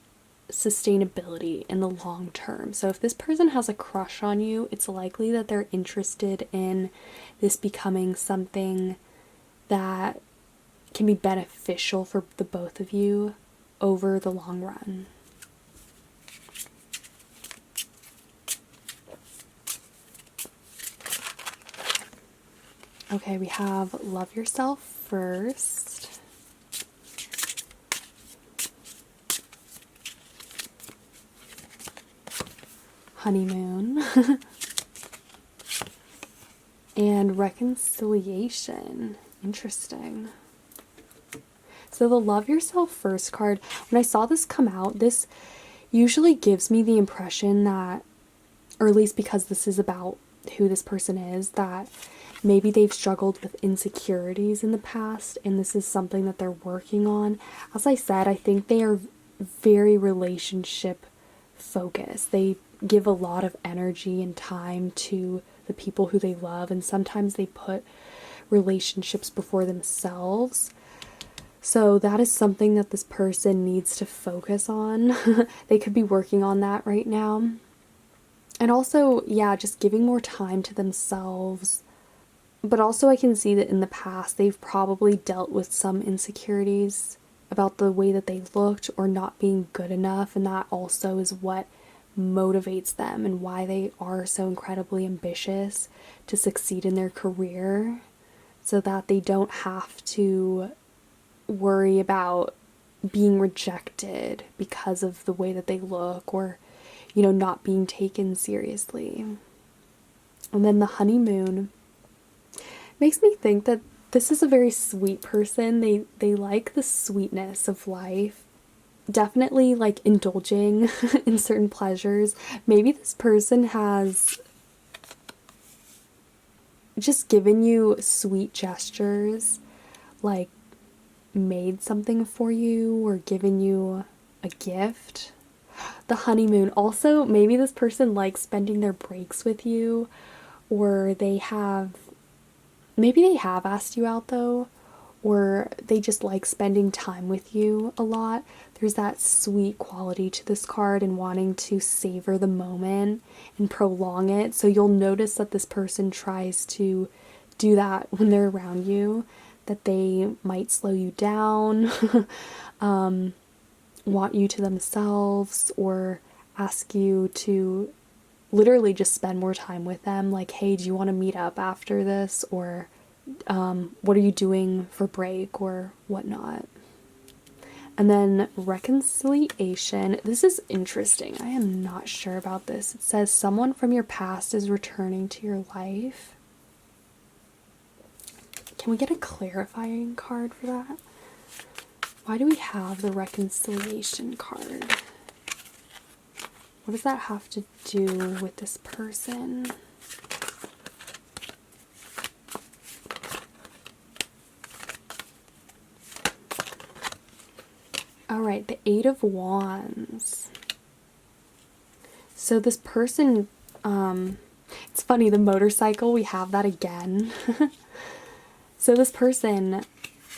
Speaker 1: sustainability in the long term. So if this person has a crush on you, it's likely that they're interested in this becoming something that can be beneficial for the both of you over the long run. Okay, we have love yourself first. Honeymoon. And reconciliation. Interesting. So the love yourself first card, when I saw this come out, this usually gives me the impression that, or at least because this is about who this person is, that maybe they've struggled with insecurities in the past, and this is something that they're working on. As I said, I think they are very relationship focused. They give a lot of energy and time to the people who they love, and sometimes they put relationships before themselves. So that is something that this person needs to focus on. They could be working on that right now. And also, yeah, just giving more time to themselves. But also I can see that in the past they've probably dealt with some insecurities about the way that they looked or not being good enough, and that also is what motivates them and why they are so incredibly ambitious to succeed in their career, so that they don't have to worry about being rejected because of the way that they look, or, you know, not being taken seriously. And then the honeymoon makes me think that this is a very sweet person. They like the sweetness of life. Definitely like indulging in certain pleasures. Maybe this person has just given you sweet gestures, like made something for you or given you a gift. The honeymoon. Also, maybe this person likes spending their breaks with you, or maybe they have asked you out though, or they just like spending time with you a lot. There's that sweet quality to this card and wanting to savor the moment and prolong it. So you'll notice that this person tries to do that when they're around you, that they might slow you down, want you to themselves, or ask you to literally just spend more time with them. Like, hey, do you want to meet up after this? Or what are you doing for break or whatnot? And then reconciliation. This is interesting. I am not sure about this. It says someone from your past is returning to your life. Can we get a clarifying card for that? Why do we have the reconciliation card? What does that have to do with this person? All right, the Eight of Wands. So this person, it's funny, the motorcycle, we have that again. So this person,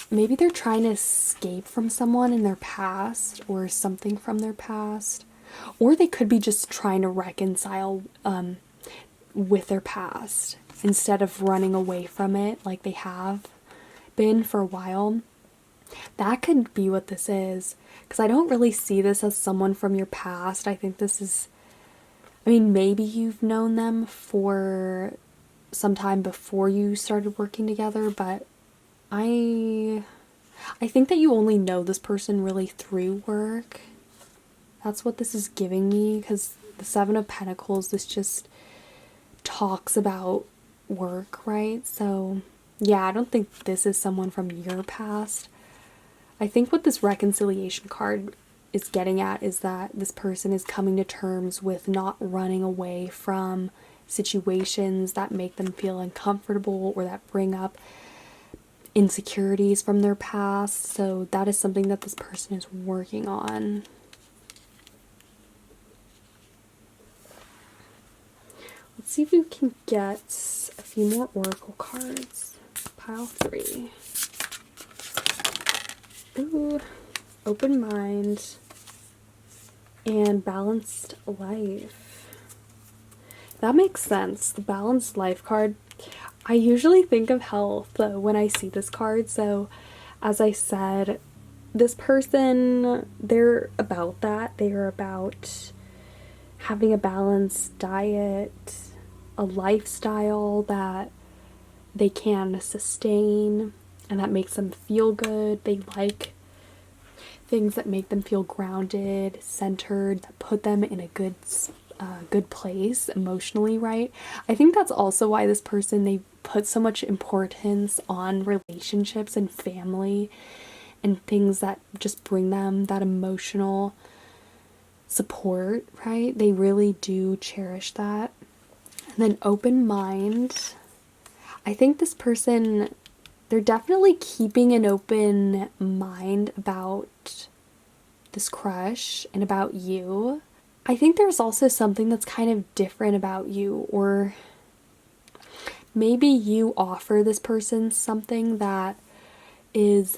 Speaker 1: maybe they're trying to escape from someone in their past or something from their past. Or they could be just trying to reconcile with their past instead of running away from it like they have been for a while. That could be what this is, because I don't really see this as someone from your past. I think this is, I mean, maybe you've known them for some time before you started working together, but I think that you only know this person really through work. That's what this is giving me, because the Seven of Pentacles, this just talks about work, right? So yeah, I don't think this is someone from your past. I think what this reconciliation card is getting at is that this person is coming to terms with not running away from situations that make them feel uncomfortable or that bring up insecurities from their past. So that is something that this person is working on. Let's see if we can get a few more oracle cards. Pile 3. Ooh, open mind and balanced life. That makes sense. The balanced life card. I usually think of health when I see this card. So as I said, this person, they're about that. They are about having a balanced diet, a lifestyle that they can sustain and that makes them feel good. They like things that make them feel grounded, centered, that put them in a good place emotionally, right? I think that's also why this person, they put so much importance on relationships and family and things that just bring them that emotional support, right? They really do cherish that. And then open mind. I think this person, they're definitely keeping an open mind about this crush and about you. I think there's also something that's kind of different about you, or maybe you offer this person something that is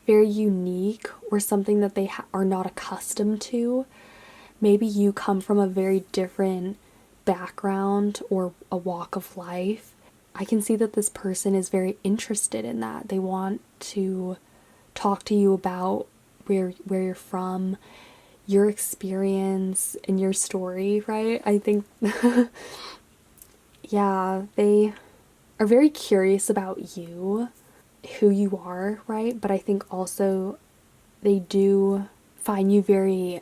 Speaker 1: very unique or something that they are not accustomed to. Maybe you come from a very different background or a walk of life. I can see that this person is very interested in that. They want to talk to you about where you're from, your experience and your story, right? I think yeah, they are very curious about you, who you are, right? But I think also they do find you very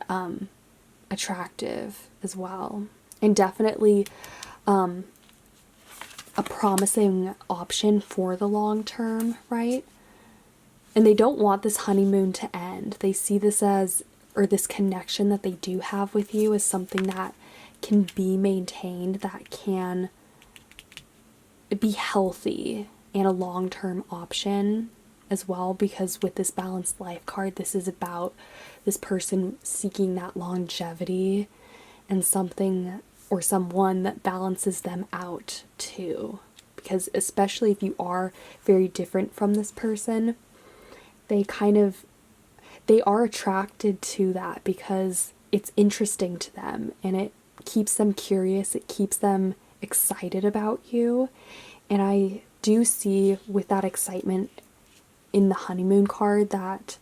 Speaker 1: attractive as well, and definitely a promising option for the long term, right? And they don't want this honeymoon to end. They see this as, or this connection that they do have with you, as something that can be maintained, that can be healthy and a long-term option as well, because with this balanced life card, this is about this person seeking that longevity and something or someone that balances them out too. Because especially if you are very different from this person, they are attracted to that because it's interesting to them and it keeps them curious, it keeps them excited about you. And I do see with that excitement in the honeymoon card that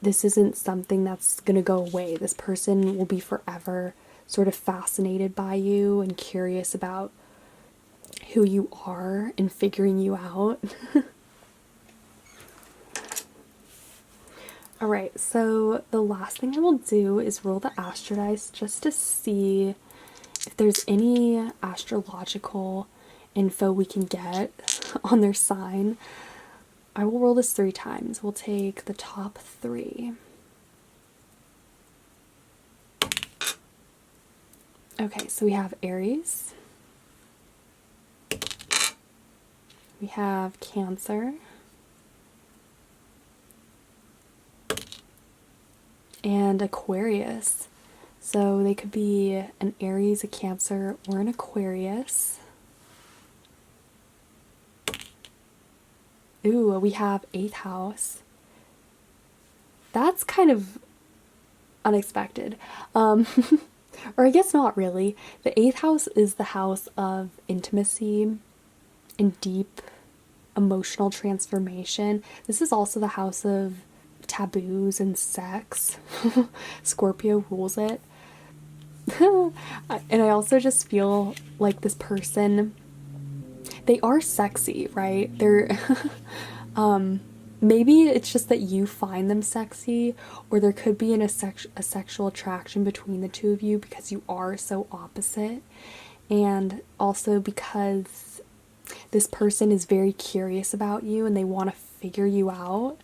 Speaker 1: this isn't something that's gonna go away. This person will be forever sort of fascinated by you and curious about who you are and figuring you out. Alright, so the last thing I will do is roll the astro dice just to see if there's any astrological info we can get on their sign. I will roll this 3 times. We'll take the top 3. Okay, so we have Aries. We have Cancer. And Aquarius. So they could be an Aries, a Cancer, or an Aquarius. Ooh, we have 8th house. That's kind of unexpected. Or I guess not really. The 8th house is the house of intimacy and deep emotional transformation. This is also the house of taboos and sex. Scorpio rules it. And I also just feel like this person, they are sexy, right? They're maybe it's just that you find them sexy, or there could be a sexual attraction between the two of you because you are so opposite, and also because this person is very curious about you and they want to figure you out.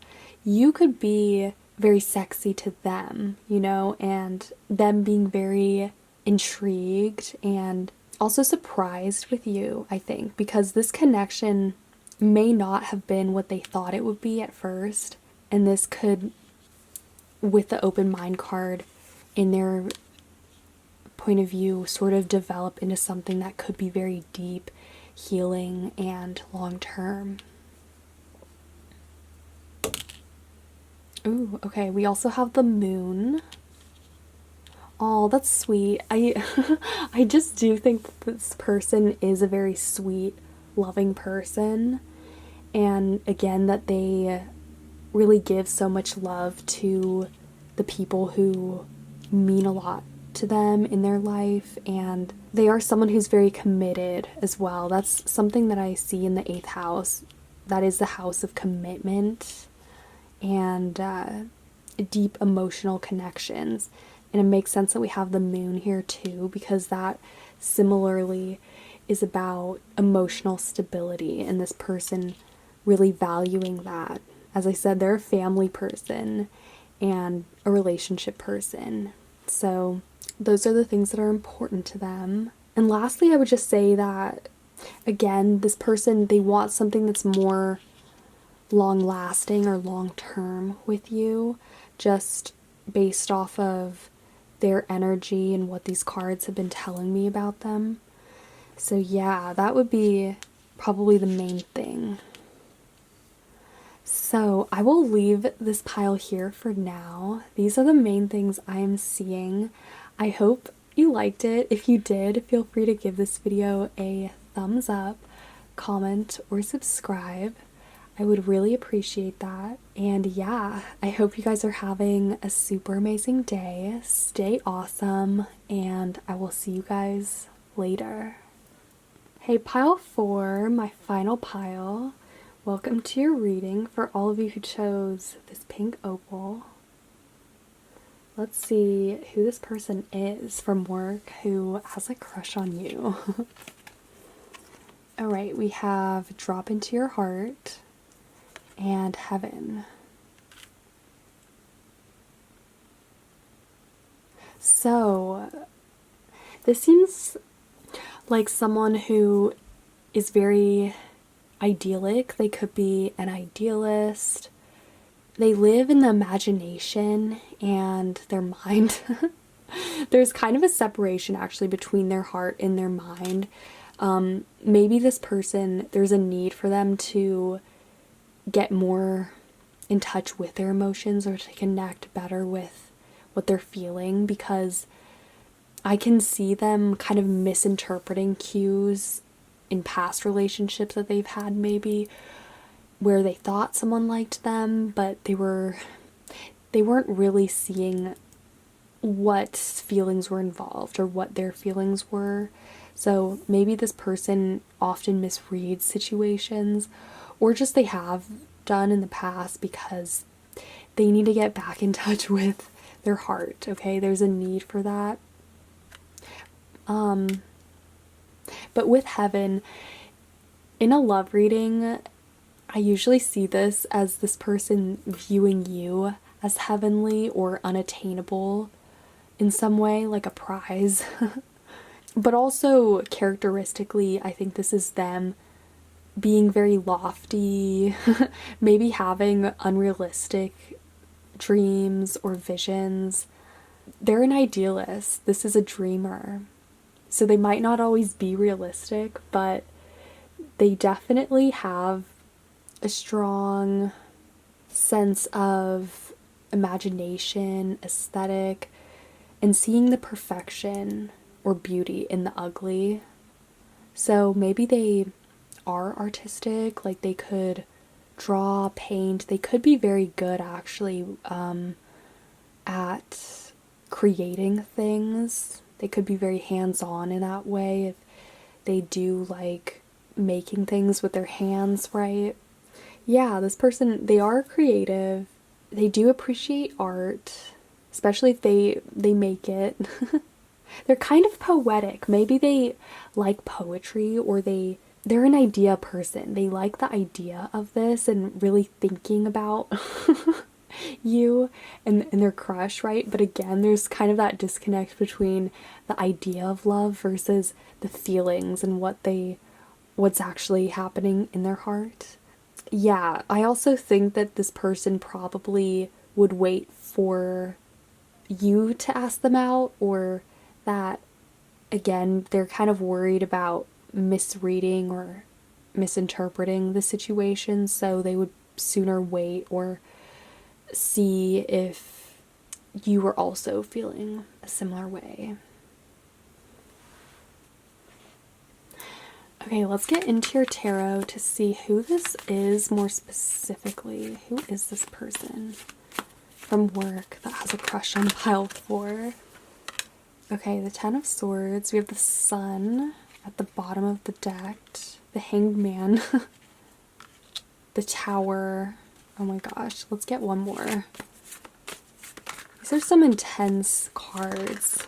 Speaker 1: You could be very sexy to them, you know, and them being very intrigued and also surprised with you, I think, because this connection may not have been what they thought it would be at first, and this could, with the open mind card in their point of view, sort of develop into something that could be very deep, healing, and long-term. Ooh, okay, we also have the moon. Oh, that's sweet. I just do think that this person is a very sweet, loving person. And again, that they really give so much love to the people who mean a lot to them in their life. And they are someone who's very committed as well. That's something that I see in the 8th house. That is the house of commitment and deep emotional connections. And it makes sense that we have the moon here too, because that similarly is about emotional stability and this person really valuing that. As I said, they're a family person and a relationship person. So those are the things that are important to them. And lastly, I would just say that, again, this person, they want something that's more long-lasting or long-term with you, just based off of their energy and what these cards have been telling me about them. So yeah, that would be probably the main thing. So I will leave this pile here for now. These are the main things I am seeing. I hope you liked it. If you did, feel free to give this video a thumbs up, comment, or subscribe. I would really appreciate that. And yeah, I hope you guys are having a super amazing day. Stay awesome, and I will see you guys later. Hey, pile 4, my final pile. Welcome to your reading for all of you who chose this pink opal. Let's see who this person is from work who has a crush on you. Alright, we have Drop Into Your Heart and Heaven. So, this seems like someone who is very idyllic. They could be an idealist. They live in the imagination and their mind. There's kind of a separation actually between their heart and their mind. Maybe this person, there's a need for them to get more in touch with their emotions or to connect better with what they're feeling, because I can see them kind of misinterpreting cues in past relationships that they've had, maybe where they thought someone liked them, but they weren't really seeing what feelings were involved or what their feelings were. So maybe this person often misreads situations, or just they have done in the past because they need to get back in touch with their heart, okay? There's a need for that. But with heaven, in a love reading, I usually see this as this person viewing you as heavenly or unattainable in some way, like a prize. But also, characteristically, I think this is them being very lofty, maybe having unrealistic dreams or visions. They're an idealist. This is a dreamer. So they might not always be realistic, but they definitely have a strong sense of imagination, aesthetic, and seeing the perfection or beauty in the ugly. So maybe they are artistic, like they could draw, paint. They could be very good actually at creating things. They could be very hands-on in that way if they do like making things with their hands, right? Yeah, this person, they are creative. They do appreciate art, especially if they make it. They're kind of poetic. Maybe they like poetry, or they're an idea person. They like the idea of this and really thinking about you and their crush, right? But again, there's kind of that disconnect between the idea of love versus the feelings and what's actually happening in their heart. Yeah, I also think that this person probably would wait for you to ask them out, or that, again, they're kind of worried about misreading or misinterpreting the situation, so they would sooner wait or see if you were also feeling a similar way. Okay, let's get into your tarot to see who this is more specifically. Who is this person from work that has a crush on pile 4? Okay, the Ten of Swords. We have the Sun at the bottom of the deck. The Hanged Man. The Tower. Oh my gosh, let's get one more. These are some intense cards.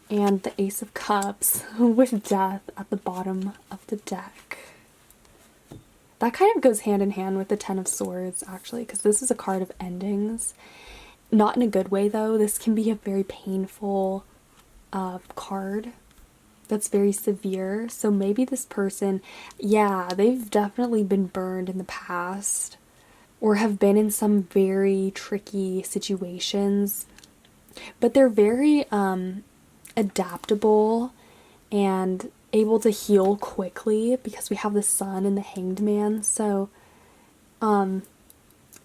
Speaker 1: And the Ace of Cups with Death at the bottom of the deck. That kind of goes hand in hand with the Ten of Swords, actually, because this is a card of endings. Not in a good way, though. This can be a very painful card that's very severe. So maybe this person, yeah, they've definitely been burned in the past or have been in some very tricky situations. But they're very adaptable and able to heal quickly because we have the Sun and the Hanged Man. So even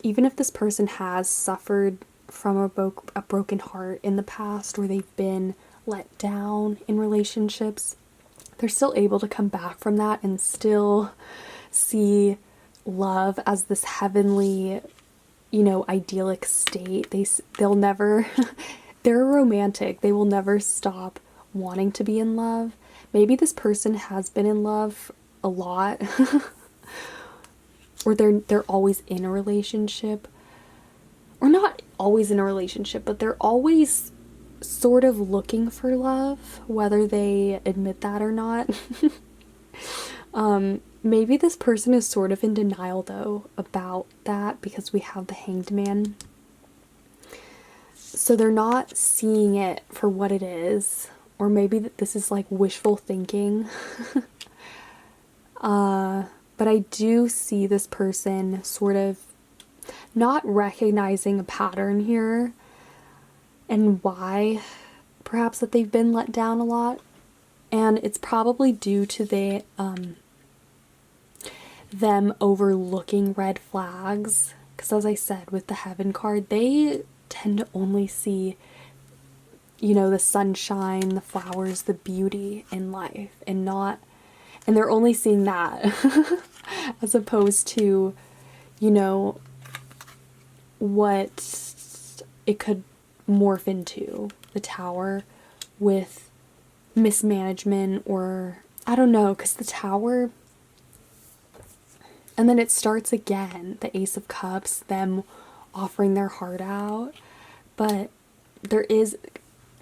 Speaker 1: if this person has suffered from a broken heart in the past, or they've been let down in relationships, they're still able to come back from that and still see love as this heavenly, idyllic state. They'll never they're romantic. They will never stop wanting to be in love. Maybe this person has been in love a lot or they're always in a relationship, or not always in a relationship, but they're always sort of looking for love, whether they admit that or not. Maybe this person is sort of in denial, though, about that, because we have the Hanged Man. So they're not seeing it for what it is, or maybe that this is like wishful thinking. But I do see this person sort of not recognizing a pattern here, and why perhaps that they've been let down a lot. And it's probably due to them overlooking red flags, because as I said, with the Heaven card, they tend to only see, the sunshine, the flowers, the beauty in life, and they're only seeing that as opposed to, what it could morph into, the Tower, with mismanagement, or I don't know, because the Tower, and then it starts again, the Ace of Cups, them offering their heart out, but there is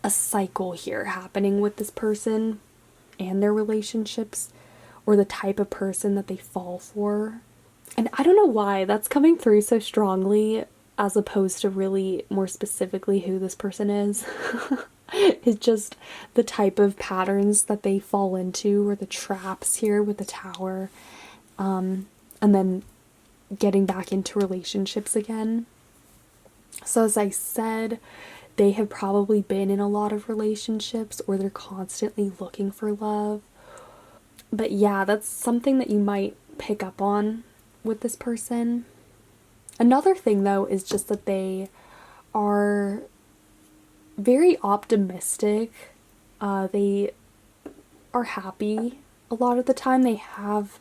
Speaker 1: a cycle here happening with this person and their relationships, or the type of person that they fall for. And I don't know why that's coming through so strongly as opposed to really more specifically who this person is. It's just the type of patterns that they fall into, or the traps here with the Tower, and then getting back into relationships again. So as I said, they have probably been in a lot of relationships, or they're constantly looking for love. But yeah, that's something that you might pick up on with this person. Another thing though is just that they are very optimistic. They are happy a lot of the time. They have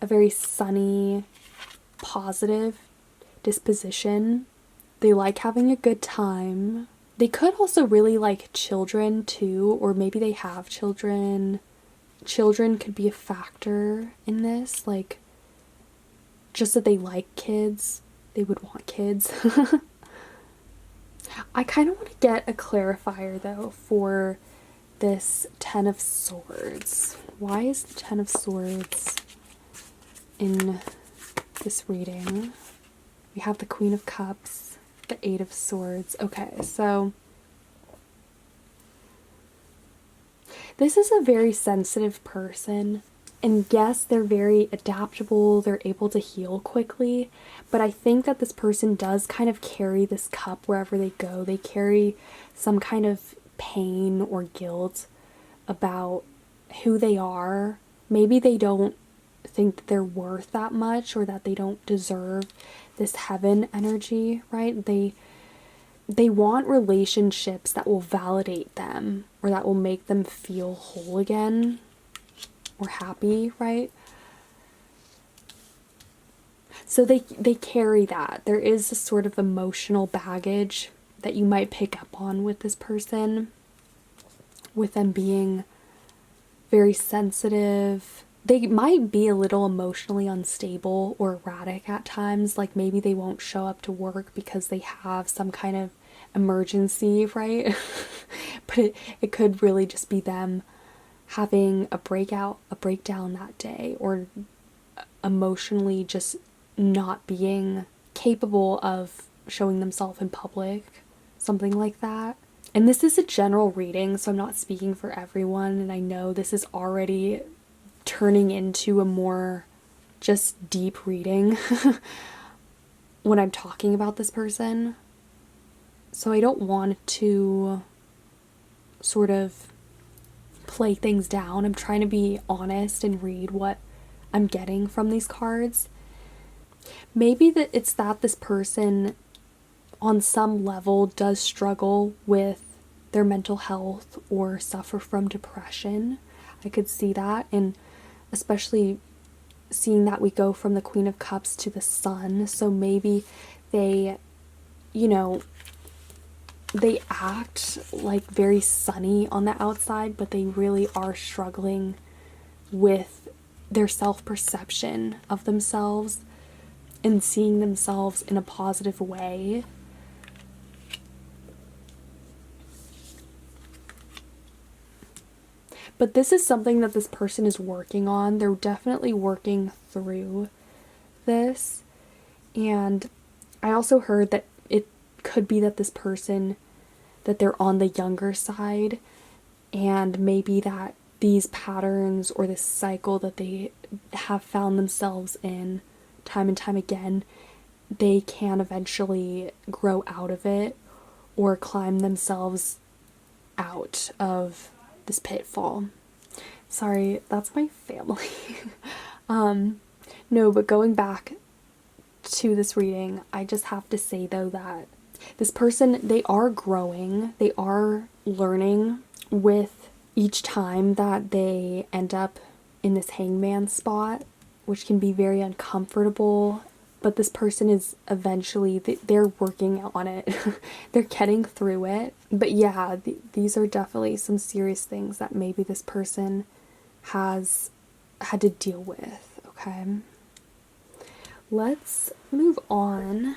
Speaker 1: a very sunny, positive disposition. They like having a good time. They could also really like children too, or maybe they have children. Children could be a factor in this, like just that they like kids. They would want kids. I kind of want to get a clarifier though for this Ten of Swords. Why is the Ten of Swords in this reading? We have the Queen of Cups, the Eight of Swords. Okay, so this is a very sensitive person. And yes, they're very adaptable, they're able to heal quickly, but I think that this person does kind of carry this cup wherever they go. They carry some kind of pain or guilt about who they are. Maybe they don't think that they're worth that much, or that they don't deserve this heaven energy, right? They want relationships that will validate them, or that will make them feel whole again, or happy, right? So they carry that. There is a sort of emotional baggage that you might pick up on with this person, with them being very sensitive. They might be a little emotionally unstable or erratic at times, like maybe they won't show up to work because they have some kind of emergency, right? But it could really just be them having a breakdown that day, or emotionally just not being capable of showing themselves in public, something like that. And this is a general reading, so I'm not speaking for everyone, and I know this is already turning into a more just deep reading when I'm talking about this person. So I don't want to sort of play things down. I'm trying to be honest and read what I'm getting from these cards. Maybe that it's that this person on some level does struggle with their mental health or suffer from depression. I could see that, and especially seeing that we go from the Queen of Cups to the Sun. So maybe they, they act like very sunny on the outside, but they really are struggling with their self-perception of themselves and seeing themselves in a positive way. But this is something that this person is working on. They're definitely working through this. And I also heard that it could be that this person, that they're on the younger side, and maybe that these patterns or this cycle that they have found themselves in time and time again, they can eventually grow out of it or climb themselves out of this pitfall. Sorry, that's my family. No, but going back to this reading, I just have to say though that this person, they are growing, they are learning with each time that they end up in this hangman spot, which can be very uncomfortable. But this person is eventually, they're working on it. They're getting through it. But yeah, these are definitely some serious things that maybe this person has had to deal with, okay? Let's move on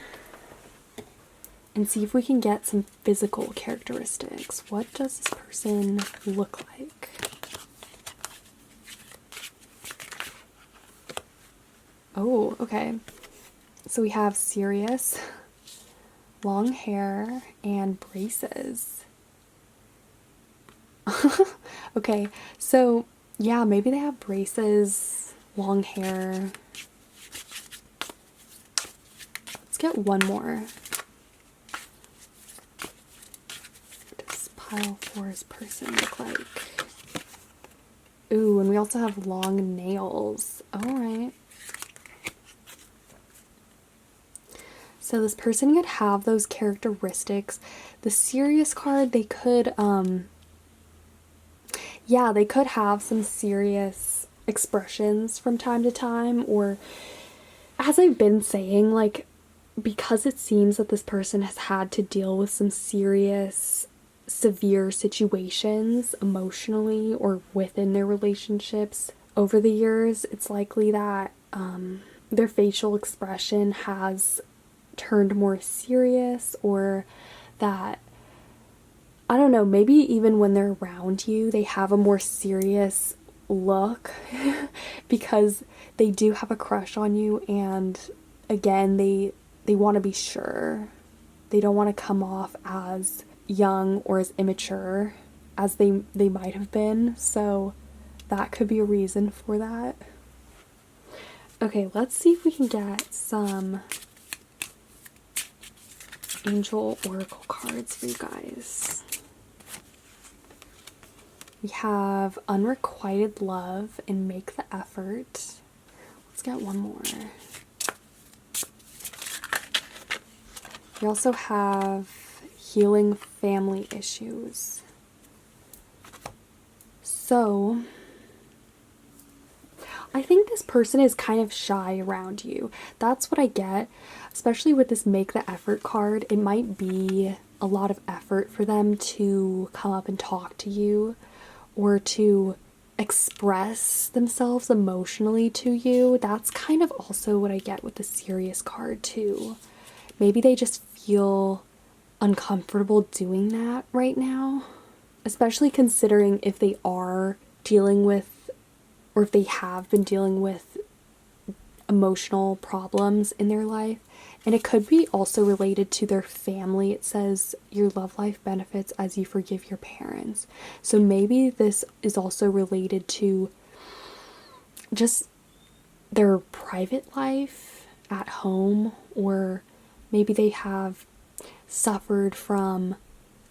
Speaker 1: and see if we can get some physical characteristics. What does this person look like? Oh, okay. So we have serious, long hair, and braces. Okay, so yeah, maybe they have braces, long hair. Let's get one more. What does pile 4's person look like? Ooh, and we also have long nails. Alright. So this person could have those characteristics. The serious card, they could, yeah, they could have some serious expressions from time to time, or as I've been saying, like, because it seems that this person has had to deal with some serious, severe situations emotionally or within their relationships over the years, it's likely that their facial expression has turned more serious, or that, I don't know, maybe even when they're around you, they have a more serious look because they do have a crush on you, and again, they want to be sure. They don't want to come off as young or as immature as they might have been, so that could be a reason for that. Okay, let's see if we can get some angel oracle cards for you guys. We have unrequited love and make the effort. Let's get one more. We also have healing family issues. So I think this person is kind of shy around you. That's what I get, especially with this make the effort card. It might be a lot of effort for them to come up and talk to you, or to express themselves emotionally to you. That's kind of also what I get with the serious card too. Maybe they just feel uncomfortable doing that right now, especially considering if they are dealing with, or if they have been dealing with emotional problems in their life. And it could be also related to their family. It says your love life benefits as you forgive your parents. So maybe this is also related to just their private life at home, or maybe they have suffered from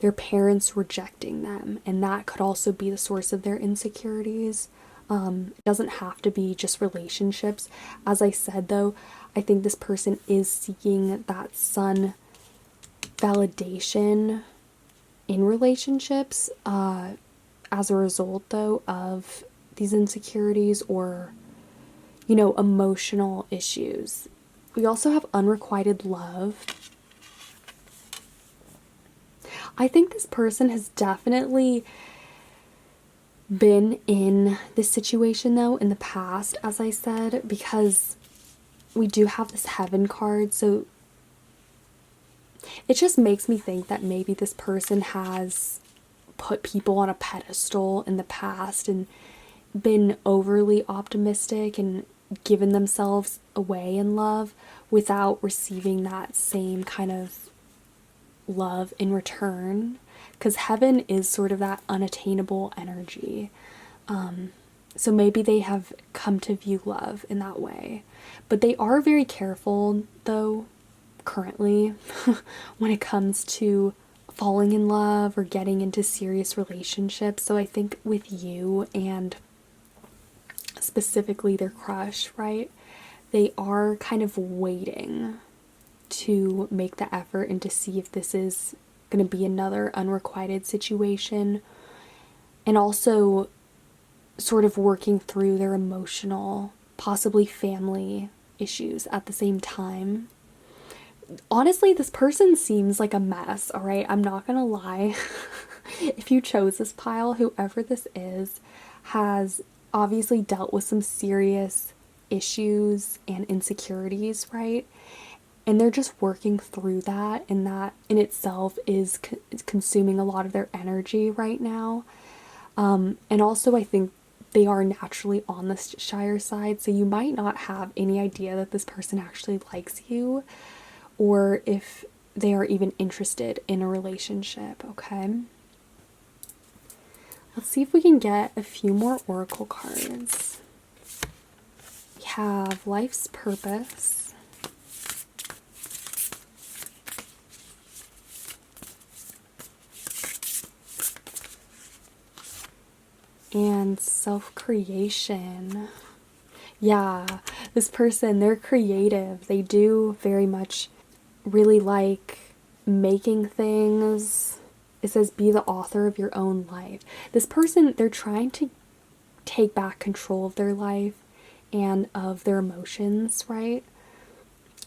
Speaker 1: their parents rejecting them, and that could also be the source of their insecurities. It doesn't have to be just relationships. As I said though, I think this person is seeking that sun validation in relationships as a result though of these insecurities, or, you know, emotional issues. We also have unrequited love. I think this person has definitely been in this situation though in the past, as I said, because we do have this heaven card, so it just makes me think that maybe this person has put people on a pedestal in the past and been overly optimistic and given themselves away in love without receiving that same kind of love in return, because heaven is sort of that unattainable energy. So maybe they have come to view love in that way, but they are very careful though currently when it comes to falling in love or getting into serious relationships. So I think with you, and specifically their crush, right, they are kind of waiting to make the effort and to see if this is going to be another unrequited situation, and also sort of working through their emotional, possibly family issues at the same time. Honestly, this person seems like a mess, alright? I'm not gonna lie. If you chose this pile, whoever this is has obviously dealt with some serious issues and insecurities, right? And they're just working through that, and that in itself is consuming a lot of their energy right now. And also, I think they are naturally on the shyer side, so you might not have any idea that this person actually likes you, or if they are even interested in a relationship, okay? Let's see if we can get a few more oracle cards. We have life's purpose. And self-creation. Yeah, this person, they're creative. They do very much really like making things. It says be the author of your own life. This person, they're trying to take back control of their life and of their emotions, right?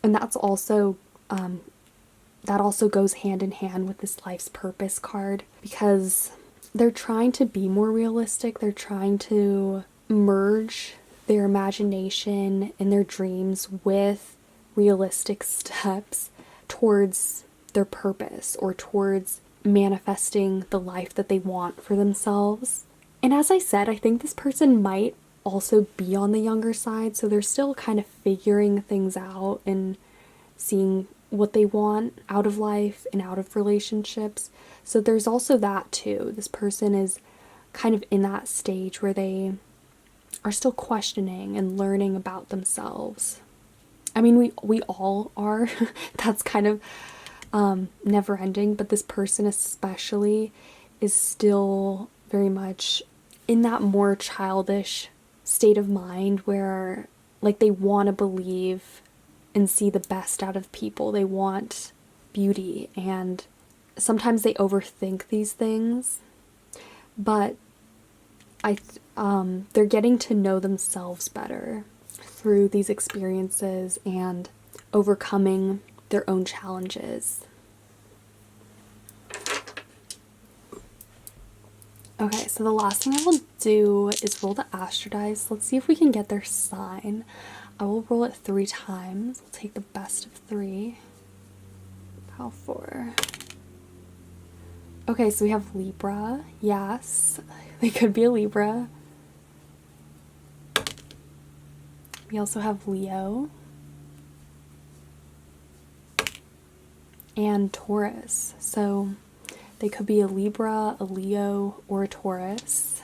Speaker 1: And that's also that also goes hand in hand with this life's purpose card, because they're trying to be more realistic. They're trying to merge their imagination and their dreams with realistic steps towards their purpose, or towards manifesting the life that they want for themselves. And as I said, I think this person might also be on the younger side, so they're still kind of figuring things out and seeing what they want out of life and out of relationships. So there's also that too. This person is kind of in that stage where they are still questioning and learning about themselves. I mean, we all are. That's kind of never ending, but this person especially is still very much in that more childish state of mind where, like, they want to believe and see the best out of people. They want beauty, and sometimes they overthink these things, but they're getting to know themselves better through these experiences and overcoming their own challenges. Okay, so the last thing I will do is roll the astro dice. Let's see if we can get their sign. I will roll it 3 times. We'll take the best of 3. How 4? Okay, so we have Libra. Yes, they could be a Libra. We also have Leo. And Taurus. So they could be a Libra, a Leo, or a Taurus.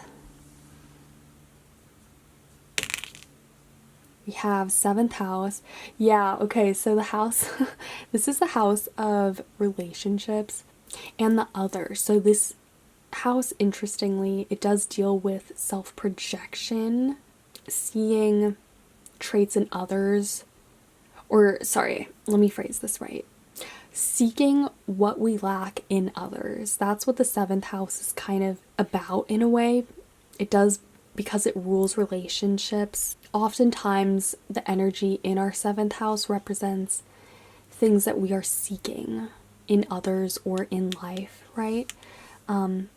Speaker 1: We have 7th house. Yeah, okay, so the house, this is the house of relationships and the other. So this house, interestingly, it does deal with self-projection, seeing traits in others, or sorry, let me phrase this right. Seeking what we lack in others. That's what the 7th house is kind of about in a way. It does, because it rules relationships. Oftentimes, the energy in our 7th house represents things that we are seeking in others or in life, right? And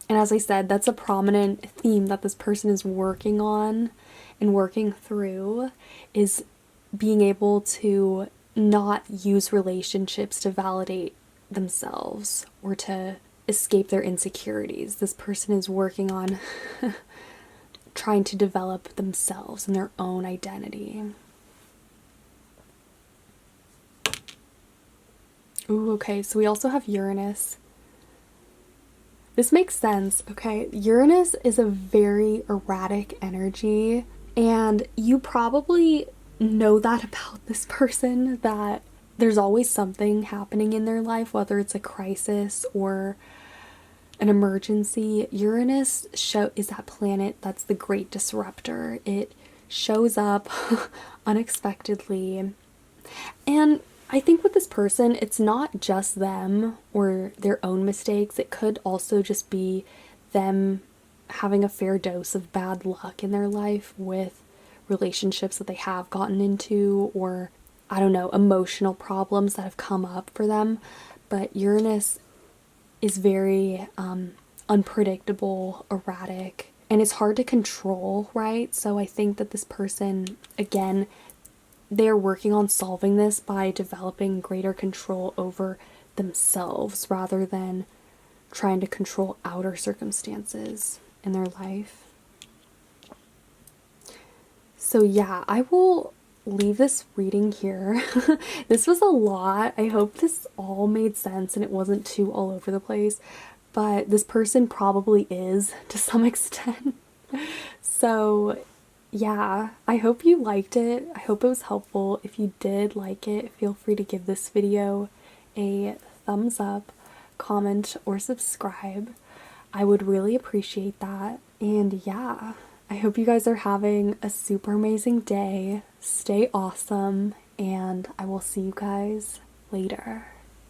Speaker 1: as I said, that's a prominent theme that this person is working on and working through, is being able to not use relationships to validate themselves or to escape their insecurities. This person is working on trying to develop themselves and their own identity. Ooh, okay, so we also have Uranus. This makes sense, okay? Uranus is a very erratic energy, and you probably know that about this person, that there's always something happening in their life, whether it's a crisis or an emergency. Uranus is that planet that's the great disruptor. It shows up unexpectedly. And I think with this person, it's not just them or their own mistakes. It could also just be them having a fair dose of bad luck in their life with relationships that they have gotten into, or I don't know, emotional problems that have come up for them. But Uranus is very unpredictable, erratic, and it's hard to control, right? So I think that this person, again, they are working on solving this by developing greater control over themselves rather than trying to control outer circumstances in their life. So yeah, I will leave this reading here. This was a lot. I hope this all made sense and it wasn't too all over the place, but this person probably is to some extent. So yeah, I hope you liked it. I hope it was helpful. If you did like it, feel free to give this video a thumbs up, comment, or subscribe. I would really appreciate that. And yeah, I hope you guys are having a super amazing day. Stay awesome, and I will see you guys later.